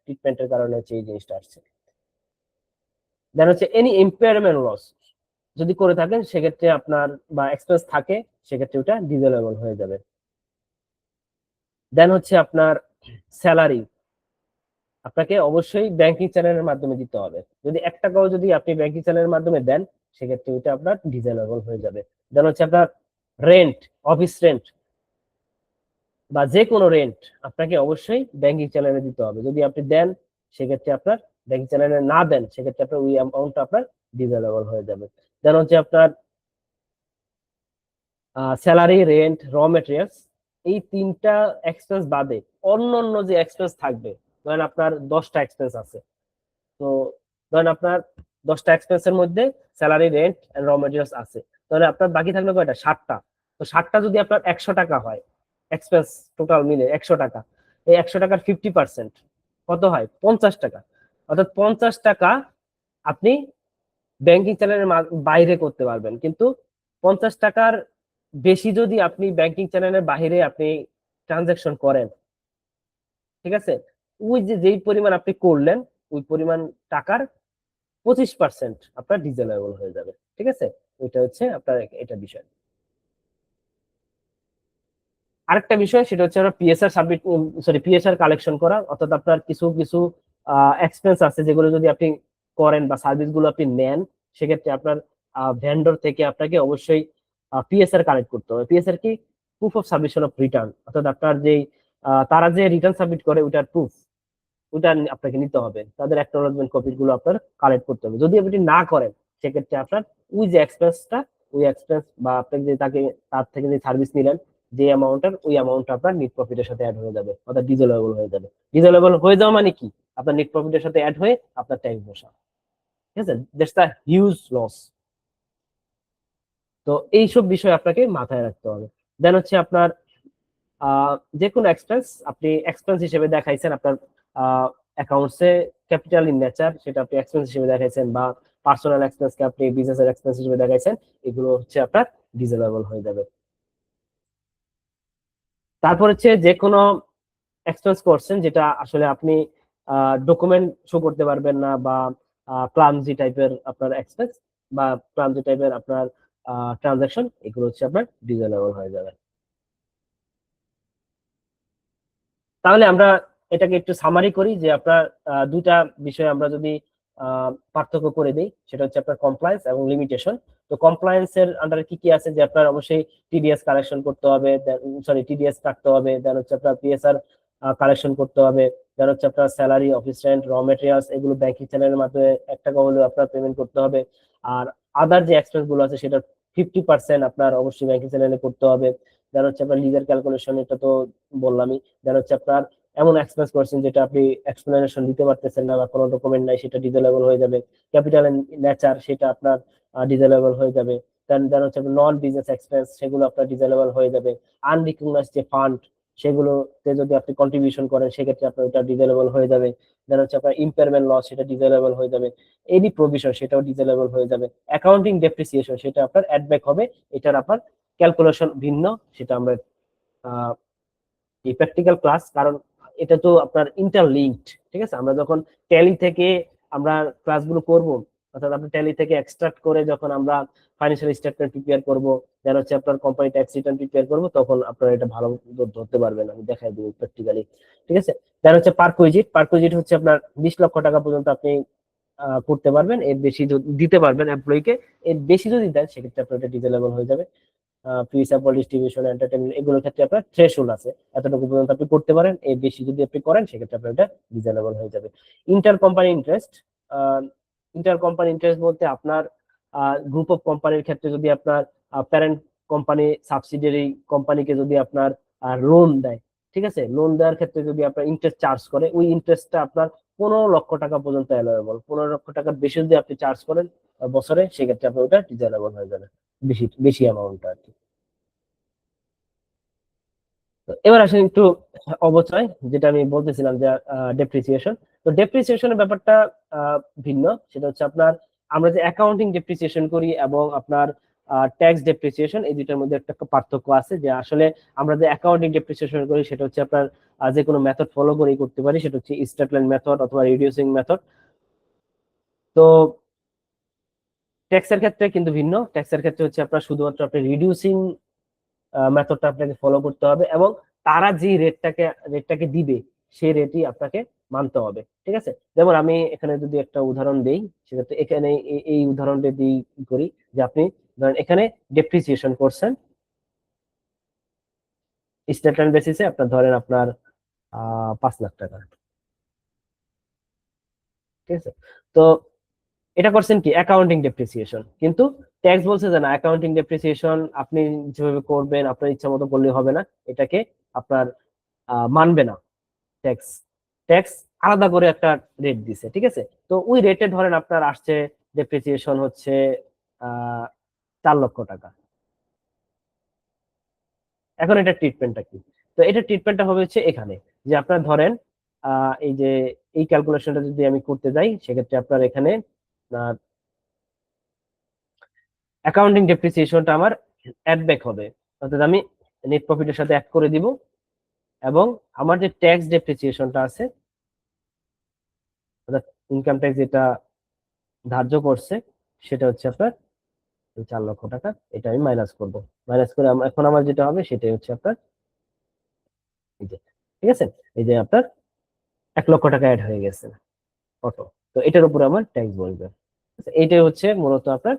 ট্রিটমেন্টের কারণে হচ্ছে এই জিনিসটা আসছে। দেন হচ্ছে এনি ইম্পেয়ারমেন্ট লস যদি করে থাকেন সেক্ষেত্রে আপনার, বা এক্সপেন্স থাকে, সেক্ষেত্রে ওটা ডিজেলেবল হয়ে যাবে। দেন হচ্ছে আপনার স্যালারি আপনাকে অবশ্যই ব্যাংকিং চ্যানেলের মাধ্যমে দিতে হবে। যদি 1 টাকাও যদি আপনি ব্যাংকিং চ্যানেলের মাধ্যমে দেন, সেক্ষেত্রে ওইটা আপনার ডিজেলেবল হয়ে যাবে। দেন হচ্ছে আপনার রেন্ট, অফিস রেন্ট বা যে কোনো রেন্ট আপনাকে অবশ্যই ব্যাংকিং চ্যানেলে দিতে হবে। যদি আপনি দেন সেক্ষেত্রে আপনার, ব্যাংকিং চ্যানেলে না দেন সেক্ষেত্রে আপনার ওই অ্যামাউন্টটা আপনার ডিজেলেবল হয়ে যাবে। দেন হচ্ছে আপনার স্যালারি, রেন্ট, র মেটেরিয়ালস, এই 3টা এক্সপেন্স বাদে অন্য অন্য যে এক্সপেন্স থাকবে, ধরেন আপনার 10টা এক্সপেন্স আছে, তো ধরেন আপনার 10টা এক্সপেন্সের মধ্যে salary, rent and raw materials আছে, তাহলে আপনার বাকি থাকলো কয়টা? 7টা। তো 7টা যদি আপনার 100 টাকা হয়, এক্সপেন্স টোটাল মিলে 100 টাকা, এই 100 টাকার 50% কত হয়? 50 টাকা। অর্থাৎ 50 টাকা আপনি ব্যাংকিং চ্যানেলের বাইরে করতে পারবেন, কিন্তু 50 টাকার বেশি যদি আপনি ব্যাংকিং চ্যানেলের বাইরে আপনি ট্রানজাকশন করেন, ঠিক আছে, ওই যে যেই পরিমাণ আপনি করলেন, ওই পরিমাণ টাকার 25% আপনার ডিজেলেবল হয়ে যাবে। ঠিক আছে, এটা হচ্ছে আপনার এটা বিষয়। আরেকটা বিষয় সেটা হচ্ছে আমরা PSR submit, sorry, PSR collection করা। অর্থাৎ আপনার কিছু কিছু এক্সপেন্স আছে যেগুলো যদি আপনি করেন বা সার্ভিস গুলো আপনি নেন, সেক্ষেত্রে আপনার ভেন্ডর থেকে আপনাকে অবশ্যই পিএসআর কালেক্ট করতে হবে। পিএসআর কি? Proof of submission of return. অর্থাৎ আপনার যেই তারা যে রিটার্ন সাবমিট করে ওটার প্রুফ, ওটা আপনাকে নিতে হবে। তাদের অ্যাকনোলেজমেন্ট কপি গুলো আপনার কালেক্ট করতে হবে। যদি আপনি না করেন সেক্ষেত্রে আপনার ওই যে এক্সপেন্সটা, ওই এক্সপেন্স বা আপনি যে তাকে, তার থেকে যে সার্ভিস নিলেন, যে অ্যামাউন্টের, ওই অ্যামাউন্টটা আপনার নেট প্রফিটের সাথে অ্যাড হয়ে যাবে, অর্থাৎ ডিজেলেবল হয়ে যাবে। ডিজেলেবল হয়ে যাওয়া মানে কি? আপনার নেট প্রফিটের সাথে অ্যাড হয়ে আপনার ট্যাক্স বসা। ঠিক আছে, দ্যাটস আ হিউজ লস। তো এইসব বিষয় আপনাকে মাথায় রাখতে হবে। দেন হচ্ছে আপনার যে কোনো এক্সপেন্স আপনি এক্সপেন্স হিসেবে দেখাইছেন আপনার অ্যাকাউন্টসে, ক্যাপিটাল ইন নেচার, সেটা আপনি এক্সপেন্স হিসেবে দেখাইছেন, বা পার্সোনাল এক্সপেন্সকে আপনি বিজনেসের এক্সপেন্স হিসেবে দেখাইছেন, এগুলো হচ্ছে আপনার ডিজেলেবল হয়ে যাবে। তারপর হচ্ছে যে কোনো এক্সপেন্স করছেন যেটা আসলে আপনি ডকুমেন্ট শো করতে পারবেন না, বা ক্লামজি টাইপের আপনার এক্সপেন্স, বা ক্লামজি টাইপের আপনার ট্রানজাকশন, এগুলো হচ্ছে আপনার ডিজেলেবল হয়ে যাবে। তাহলে আমরা এটাকে একটু সামারি করি যে আপনার দুইটা বিষয় আমরা যদি পার্থক্য করে দিই, সেটা হচ্ছে আপনার কমপ্লায়েন্স এবং লিমিটেশন। তো কমপ্লায়েন্স এর আন্ডারে কি কি আছে? যে আপনার অবশ্যই টিডিএস কালেকশন করতে হবে, সরি, টিডিএস কাটতে হবে, দেন হচ্ছে আপনার পিএসআর কালেকশন করতে হবে, দেন হচ্ছে আপনার salary, office rent, raw materials, এগুলো ব্যাংকিং চ্যানেলের মাধ্যমে 1 টাকা হলেও আপনার পেমেন্ট করতে হবে। আর আদার যে এক্সপেন্স গুলো আছে সেটা 50% আপনার অবশ্যই ব্যাংকিং চ্যানেলে করতে হবে। দেন হচ্ছে আপনার লিজের ক্যালকুলেশন, এটা তো বললামই। দেন হচ্ছে আপনার এমন এক্সপেন্স করছেন যেটা আপনি এক্সপ্লেনেশন দিতে পারতেছেন না, বা কোনো ডকুমেন্ট নাই, সেটা ডিজেলেবল হয়ে যাবে। ক্যাপিটাল নেচার, সেটা আপনার ডিজেলেবল হয়ে যাবে। দেন দেন হচ্ছে নন বিজনেস এক্সপেন্স, সেগুলো আপনার ডিজেলেবল হয়ে যাবে। আনরিকগনাইজড যে ফান্ড, সেগুলোতে যদি আপনি কন্ট্রিবিউশন করেন সেক্ষেত্রে আপনার ওটা ডিজেলেবল হয়ে যাবে। দেন হচ্ছে আপনার ইম্পেয়ারমেন্ট লস, সেটা ডিজেলেবল হয়ে যাবে। এনি প্রভিশন, সেটাও ডিজেলেবল হয়ে যাবে। অ্যাকাউন্টিং ডেপ্রিসিয়েশন, সেটা আপনার অ্যাড ব্যাক হবে। এটার আপনার ক্যালকুলেশন ভিন্ন, সেটা আমরা এই প্র্যাকটিক্যাল ক্লাস, কারণ এটা তো আপনার ইন্টারলিঙ্কড। ঠিক আছে, আমরা যখন ট্যালি থেকে আমরা ক্লাসগুলো করব, অর্থাৎ আপনি ট্যালি থেকে এক্সট্রাক্ট করে যখন আমরা ফাইন্যান্সিয়াল স্টেটমেন্ট প্রিপেয়ার করব, দেন হচ্ছে আপনার কোম্পানি ট্যাক্স রিটার্ন প্রিপেয়ার করব, তখন আপনারা এটা ভালো ধরতে পারবেন, আমি দেখাই দিব প্র্যাকটিক্যালি। ঠিক আছে, দেন হচ্ছে পারকুইজিট। পারকুইজিট হচ্ছে আপনার 20 লক্ষ টাকা পর্যন্ত আপনি করতে পারবেন, এর বেশি দিতে পারবেন এমপ্লয়িকে। এর বেশি যদি দেন সেক্ষেত্রে আপনার এটা ডিজেলেবল হয়ে যাবে। প্রিসাবল, ডিস্ট্রিবিউশন, এন্টারটেইনমেন্ট, এগুলোর ক্ষেত্রে আপনার থ্রেশহোল্ড আছে, এতটুকু পর্যন্ত আপনি করতে পারেন। এর বেশি যদি আপনি করেন সেক্ষেত্রে আপনার এটা রিজনেবল হয়ে যাবে। Inter company interest, inter company interest বলতে আপনার গ্রুপ অফ কোম্পানির ক্ষেত্রে যদি আপনার প্যারেন্ট কোম্পানি সাবসিডিয়ারি কোম্পানিকে যদি আপনার লোন দেয়, ঠিক আছে, লোন দেওয়ার ক্ষেত্রে যদি আপনার ইন্টারেস্ট চার্জ করে, ওই ইন্টারেস্টটা আপনার 15 লক্ষ টাকা পর্যন্ত অ্যালাউয়েবল। 15 লক্ষ টাকার বেশি যদি আপনি চার্জ করেন বছরে, সেক্ষেত্রে আপনার ওটা ডিজায়ারেবল হয়ে যাবে, বেশি বেশি অ্যামাউন্ট আর কি। তো এবার আসেন একটু অবচয়, যেটা আমি বলতেছিলাম যে ডেপ্রিসিয়েশন। তো ডেপ্রিসিয়েশনের ব্যাপারটা ভিন্ন। সেটা হচ্ছে আপনার, আমরা যে অ্যাকাউন্টিং ডেপ্রিসিয়েশন করি এবং আপনার ট্যাক্স ডেপ্রিসিয়েশন, এই দুইটার মধ্যে একটা পার্থক্য আছে। যে আসলে আমরা যে অ্যাকাউন্টিং ডেপ্রিসিয়েশন করি সেটা হচ্ছে আপনার যে কোনো মেথড ফলো করেই করতে পারি, সেটা হচ্ছে স্ট্রেট লাইন মেথড অথবা রিডিউসিং মেথড। তো ট্যাক্সের ক্ষেত্রে কিন্তু ভিন্ন। ট্যাক্সের ক্ষেত্রে হচ্ছে আপনার শুধুমাত্র আপনি রিডিউসিং মেথডটা আপনাকে ফলো করতে হবে, এবং তারা যে রেটটাকে দিবে সেই রেটই আপনাকে মানতে হবে, ঠিক আছে। যেমন আমি এখানে যদি একটা উদাহরণ দেই, সেক্ষেত্রে এখানে এই উদাহরণটা দিই করি, যে আপনি ধরেন এখানে ডেপ্রিসিয়েশন করছেন স্টেটমেন্ট বেসিসে, আপনার ধরেন আপনার 5 লাখ টাকা, ঠিক আছে। তো এটা করছেন কি অ্যাকাউন্টিং ডেপ্রিসিয়েশন, কিন্তু ট্যাক্স বলছে যে না, অ্যাকাউন্টিং ডেপ্রিসিয়েশন আপনি যেভাবে করবেন আপনার ইচ্ছা মতো করলে হবে না, এটাকে আপনার মানবে না ট্যাক্স। ট্যাক্স আলাদা করে একটা রেট দিছে, ঠিক আছে। তো ওই রেটে ধরেন আপনার আসছে ডেপ্রিসিয়েশন হচ্ছে 4 লক্ষ টাকা। এখন এটা ট্রিটমেন্টটা কি? তো এটা ট্রিটমেন্টটা হবে হচ্ছে এখানে, যে আপনার ধরেন এই যে এই ক্যালকুলেশনটা যদি আমি করতে যাই, সেক্ষেত্রে আপনার এখানে অ্যাকাউন্টিং ডেপ্রিসিয়েশনটা আমার অ্যাড ব্যাক হবে, অর্থাৎ আমি নেট প্রফিটের সাথে অ্যাড করে দিব, এবং আমার যে ট্যাক্স ডেপ্রিসিয়েশনটা আছে, অর্থাৎ ইনকাম ট্যাক্স যেটা ধার্য করছে, সেটা হচ্ছে আপনার 4 লক্ষ টাকা, এটা আমি মাইনাস করব। মাইনাস করে এখন আমার যেটা হবে সেটাই হচ্ছে আপনার এই যে, ঠিক আছে, এই যে আপনার 1 লক্ষ টাকা অ্যাড হয়ে গেছে অটো। তো এটার উপরে আমার ট্যাক্স বলবে। এইটাই হচ্ছে মূলত আপনার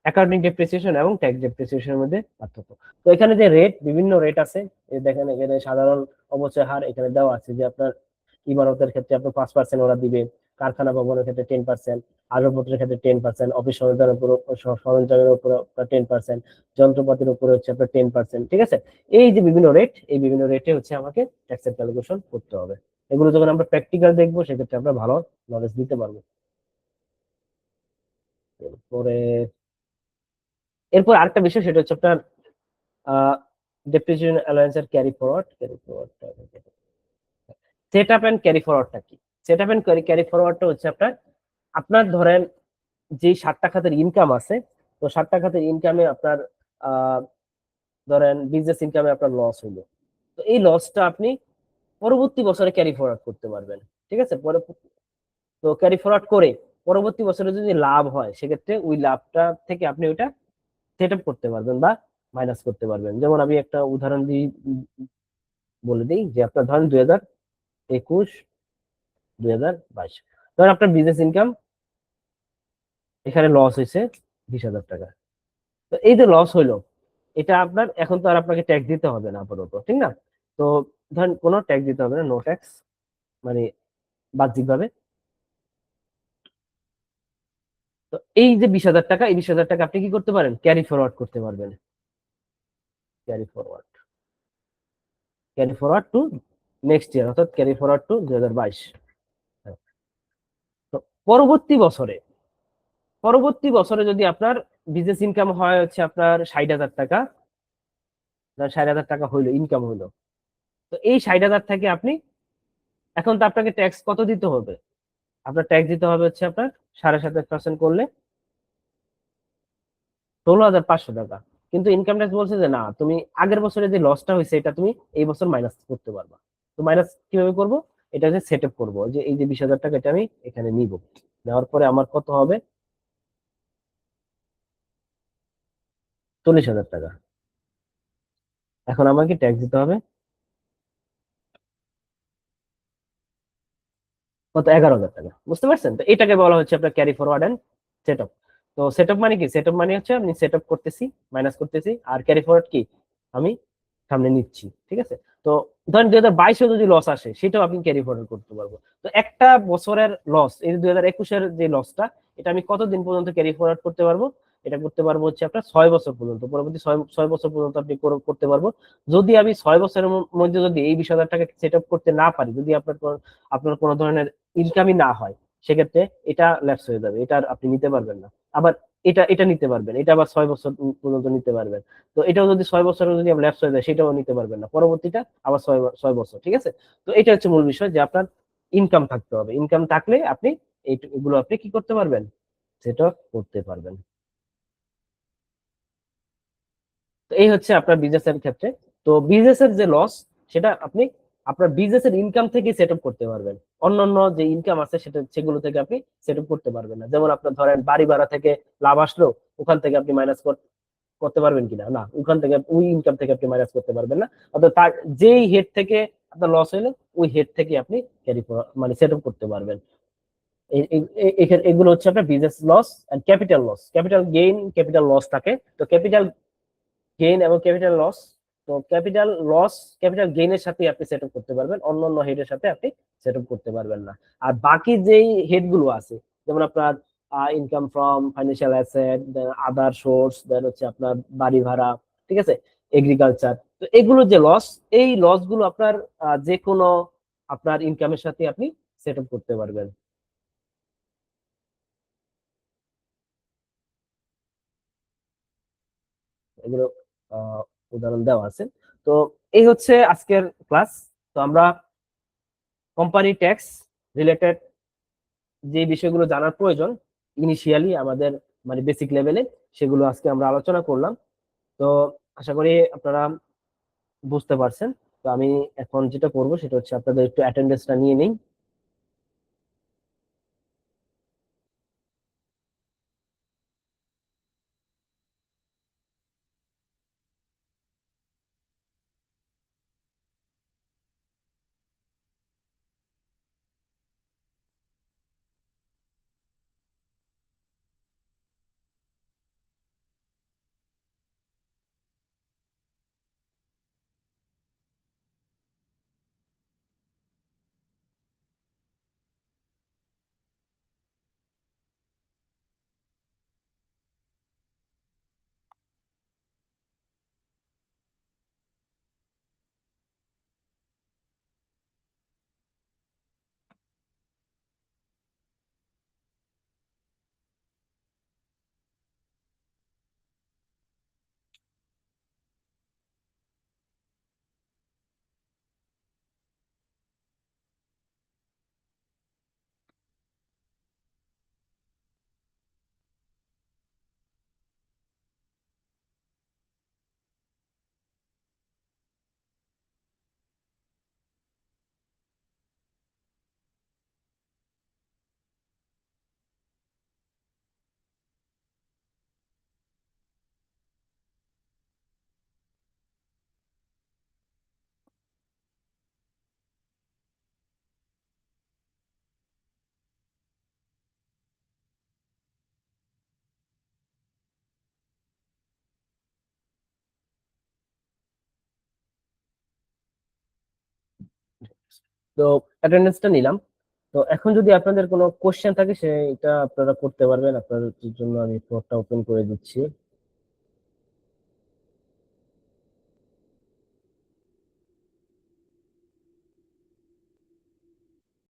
অ্যাকাউন্টিং ডেপ্রিসিয়েশন এবং ট্যাক্স ডেপ্রিসিয়েশনের মধ্যে পার্থক্য। তো এখানে যে রেট, বিভিন্ন রেট আছে, দেখেন এখানে সাধারণ অবচয় হার এখানে দেওয়া আছে, যে আপনার ইমারতের ক্ষেত্রে আপনার 5% ওরা দিবে, কারখানা ভবনের ক্ষেত্রে 10%, আসবাবপত্রের ক্ষেত্রে 10%, অফিস সরঞ্জামের উপর, সরঞ্জামের উপর 10%, যন্ত্রপাতির উপরে হচ্ছে আপনার 10%, ঠিক আছে। এই যে বিভিন্ন রেট, এই বিভিন্ন রেটে হচ্ছে আমাকে ট্যাক্সের ক্যালকুলেশন করতে হবে। এগুলো যখন আমরা প্র্যাকটিক্যাল দেখবো, সেক্ষেত্রে আমরা ভালো নলেজ দিতে পারবো। এরপরে এরপর আরেকটা বিষয়, সেটা হচ্ছে আপনার ডেপ্রিসিয়েশন অ্যালাউন্সের carry forward set up and carry ফরওয়ার্ডটা কি? সেট আপ এন্ড ক্যারি ফরওয়ার্ডটা হচ্ছে আপনার, আপনার ধরেন যে 60টা খাতের ইনকাম আছে, তো 60টা খাতের ইনকামে আপনার ধরেন বিজনেস ইনকামে আপনার লস হলো, তো এই লসটা আপনি পরবর্তী বছরে ক্যারি ফরওয়ার্ড করতে পারবেন, ঠিক আছে। তো ক্যারি ফরওয়ার্ড করে পরবর্তী বছরে যদি লাভ হয়, সেক্ষেত্রে ওই লাভটা থেকে আপনি ওইটা সেট আপ করতে পারবেন বা মাইনাস করতে পারবেন। যেমন আমি একটা উদাহরণ দিয়ে বলে দিই, যে আপনার ধরেন 2021 2022, ধরেন আপনার বিজনেস ইনকাম এখানে লস হয়েছে 20,000 টাকা। তো এই যে লস হইলো, এটা আপনার এখন তো আর আপনাকে ট্যাক্স দিতে হবে না আপাতত, ঠিক না? তো ধরেন কোনো ট্যাক্স দিতে হবে না, নো ট্যাক্স, মানে বাহ্যিক ভাবে। তো এই যে 20,000 টাকা, এই 20,000 টাকা আপনি কি করতে পারেন? ক্যারি ফরওয়ার্ড করতে পারবেন। Carry forward, carry forward to next year, অর্থাৎ ক্যারি ফরওয়ার্ড টু 2022। তো পরবর্তী বছরে, যদি আপনার বিজনেস ইনকাম হয় হচ্ছে আপনার 60,000 টাকা, 60,000 টাকা হইলো ইনকাম হইলো, তো এই 60,000 থেকে আপনি, এখন তো আপনাকে ট্যাক্স কত দিতে হবে? আপনার ট্যাক্স দিতে হবে হচ্ছে আপনার 7.5% করলে 16,500 টাকা। কিন্তু ইনকাম ট্যাক্স বলছে যে না, তুমি আগের বছরে যে লসটা হয়েছে এটা তুমি এই বছর মাইনাস করতে পারবা। তো মাইনাস কিভাবে করব? এটা হচ্ছে সেট আপ করবো, যে এই যে 20,000 টাকা এটা আমি এখানে নিব, নেওয়ার পরে আমার কত হবে? 40,000 টাকা। এখন আমাকে ট্যাক্স দিতে হবে কত? 11,000 টাকা। বুঝতে পারছেন? তো এটাকে বলা হচ্ছে আপনার carry forward and set up. তো সেট আপ মানে কি? সেট আপ মানে হচ্ছে আমি সেট আপ করতেছি, মাইনাস করতেছি, আর ক্যারি ফরওয়ার্ড কি? আমি সামনে নিচ্ছি, ঠিক আছে। তো ধরেন 2022-এ যদি লস আসে, সেটাও আপনি ক্যারি ফরওয়ার্ড করতে পারবো। তো একটা বছরের লস, এই 2021-এর যে লসটা, এটা আমি কতদিন পর্যন্ত ক্যারি ফরওয়ার্ড করতে পারবো? এটা করতে পারবো হচ্ছে আপনার 6 বছর পর্যন্ত, পরবর্তী ছয় বছর পর্যন্ত আপনি করতে পারবো। যদি আমি 6 বছরের মধ্যে যদি এই 20,000 টাকা সেট আপ করতে না পারি, যদি আপনার কোনো ধরনের ইনকামই না হয়, সেক্ষেত্রে এটা ল্যাপস হয়ে যাবে, এটা আর আপনি নিতে পারবেন না। আবার এটা নিতে পারবেন, এটা আবার 6 বছর পর্যন্ত নিতে পারবেন। তো এটাও যদি 6 বছরে যদি ল্যাপস হয়ে যায়, সেটাও নিতে পারবেন না, পরবর্তীটা আবার 6 বছর। ঠিক আছে? তো এটা হচ্ছে মূল বিষয়, যে আপনার ইনকাম থাকতে হবে। ইনকাম থাকলে আপনি এগুলো আপনি কি করতে পারবেন, সেটা করতে পারবেন। তো এই হচ্ছে আপনার বিজনেসের ক্ষেত্রে। তো বিজনেসের যে লস, সেটা আপনি আপনার বিজনেসের ইনকাম থেকে সেট আপ করতে পারবেন। অন্যান্য যে ইনকাম আছে সেগুলো থেকে আপনি সেট আপ করতে পারবেন না। যেমন আপনার ধরেন বাড়ি ভাড়া থেকে লাভ আসলো, ওখান থেকে আপনি মাইনাস করতে পারবেন কিনা, না, ওখান থেকে ওই ইনকাম থেকে আপনি মাইনাস করতে পারবেন না। অর্থাৎ তার যেই হেড থেকে আপনার লস হইলো, ওই হেড থেকে আপনি ক্যারি মানে সেট আপ করতে পারবেন। এগুলো হচ্ছে আপনার business loss and capital loss. Capital gain, capital loss থাকে। তো ক্যাপিটাল গেইন এবং ক্যাপিটাল লস, তো ক্যাপিটাল লস ক্যাপিটাল গেইনের সাথে আপনি সেট আপ করতে পারবেন, অন্যান্য হেডের সাথে আপনি সেট আপ করতে পারবেন না। আর বাকি যেই হেড গুলো আছে, যেমন আপনার income from financial asset, then other source, then হচ্ছে আপনার বাড়ি ভাড়া, ঠিক আছে, এগ্রিকালচার, তো এগুলো যে লস, এই লস গুলো আপনার যে কোনো আপনার ইনকামের সাথে আপনি সেট আপ করতে পারবেন। এগুলো উদাহরণ দেওয়া আছে। তো এই হচ্ছে আজকের ক্লাস। তো আমরা কোম্পানি ট্যাক্স রিলেটেড যে বিষয়গুলো জানার প্রয়োজন ইনিশিয়ালি আমাদের, মানে বেসিক লেভেলে, সেগুলো আজকে আমরা আলোচনা করলাম। তো আশা করি আপনারা বুঝতে পারছেন। তো আমি এখন যেটা করব সেটা হচ্ছে আপনাদের একটু অ্যাটেন্ডেন্সটা নিয়ে নিই। তো অ্যাটেন্ডেন্সটা নিলাম। তো এখন যদি আপনাদের কোনো কোশ্চেন থাকে, সেটা আপনারা করতে পারবেন। আপনাদের জন্য আমি ফ্লোরটা ওপেন করে দিচ্ছি।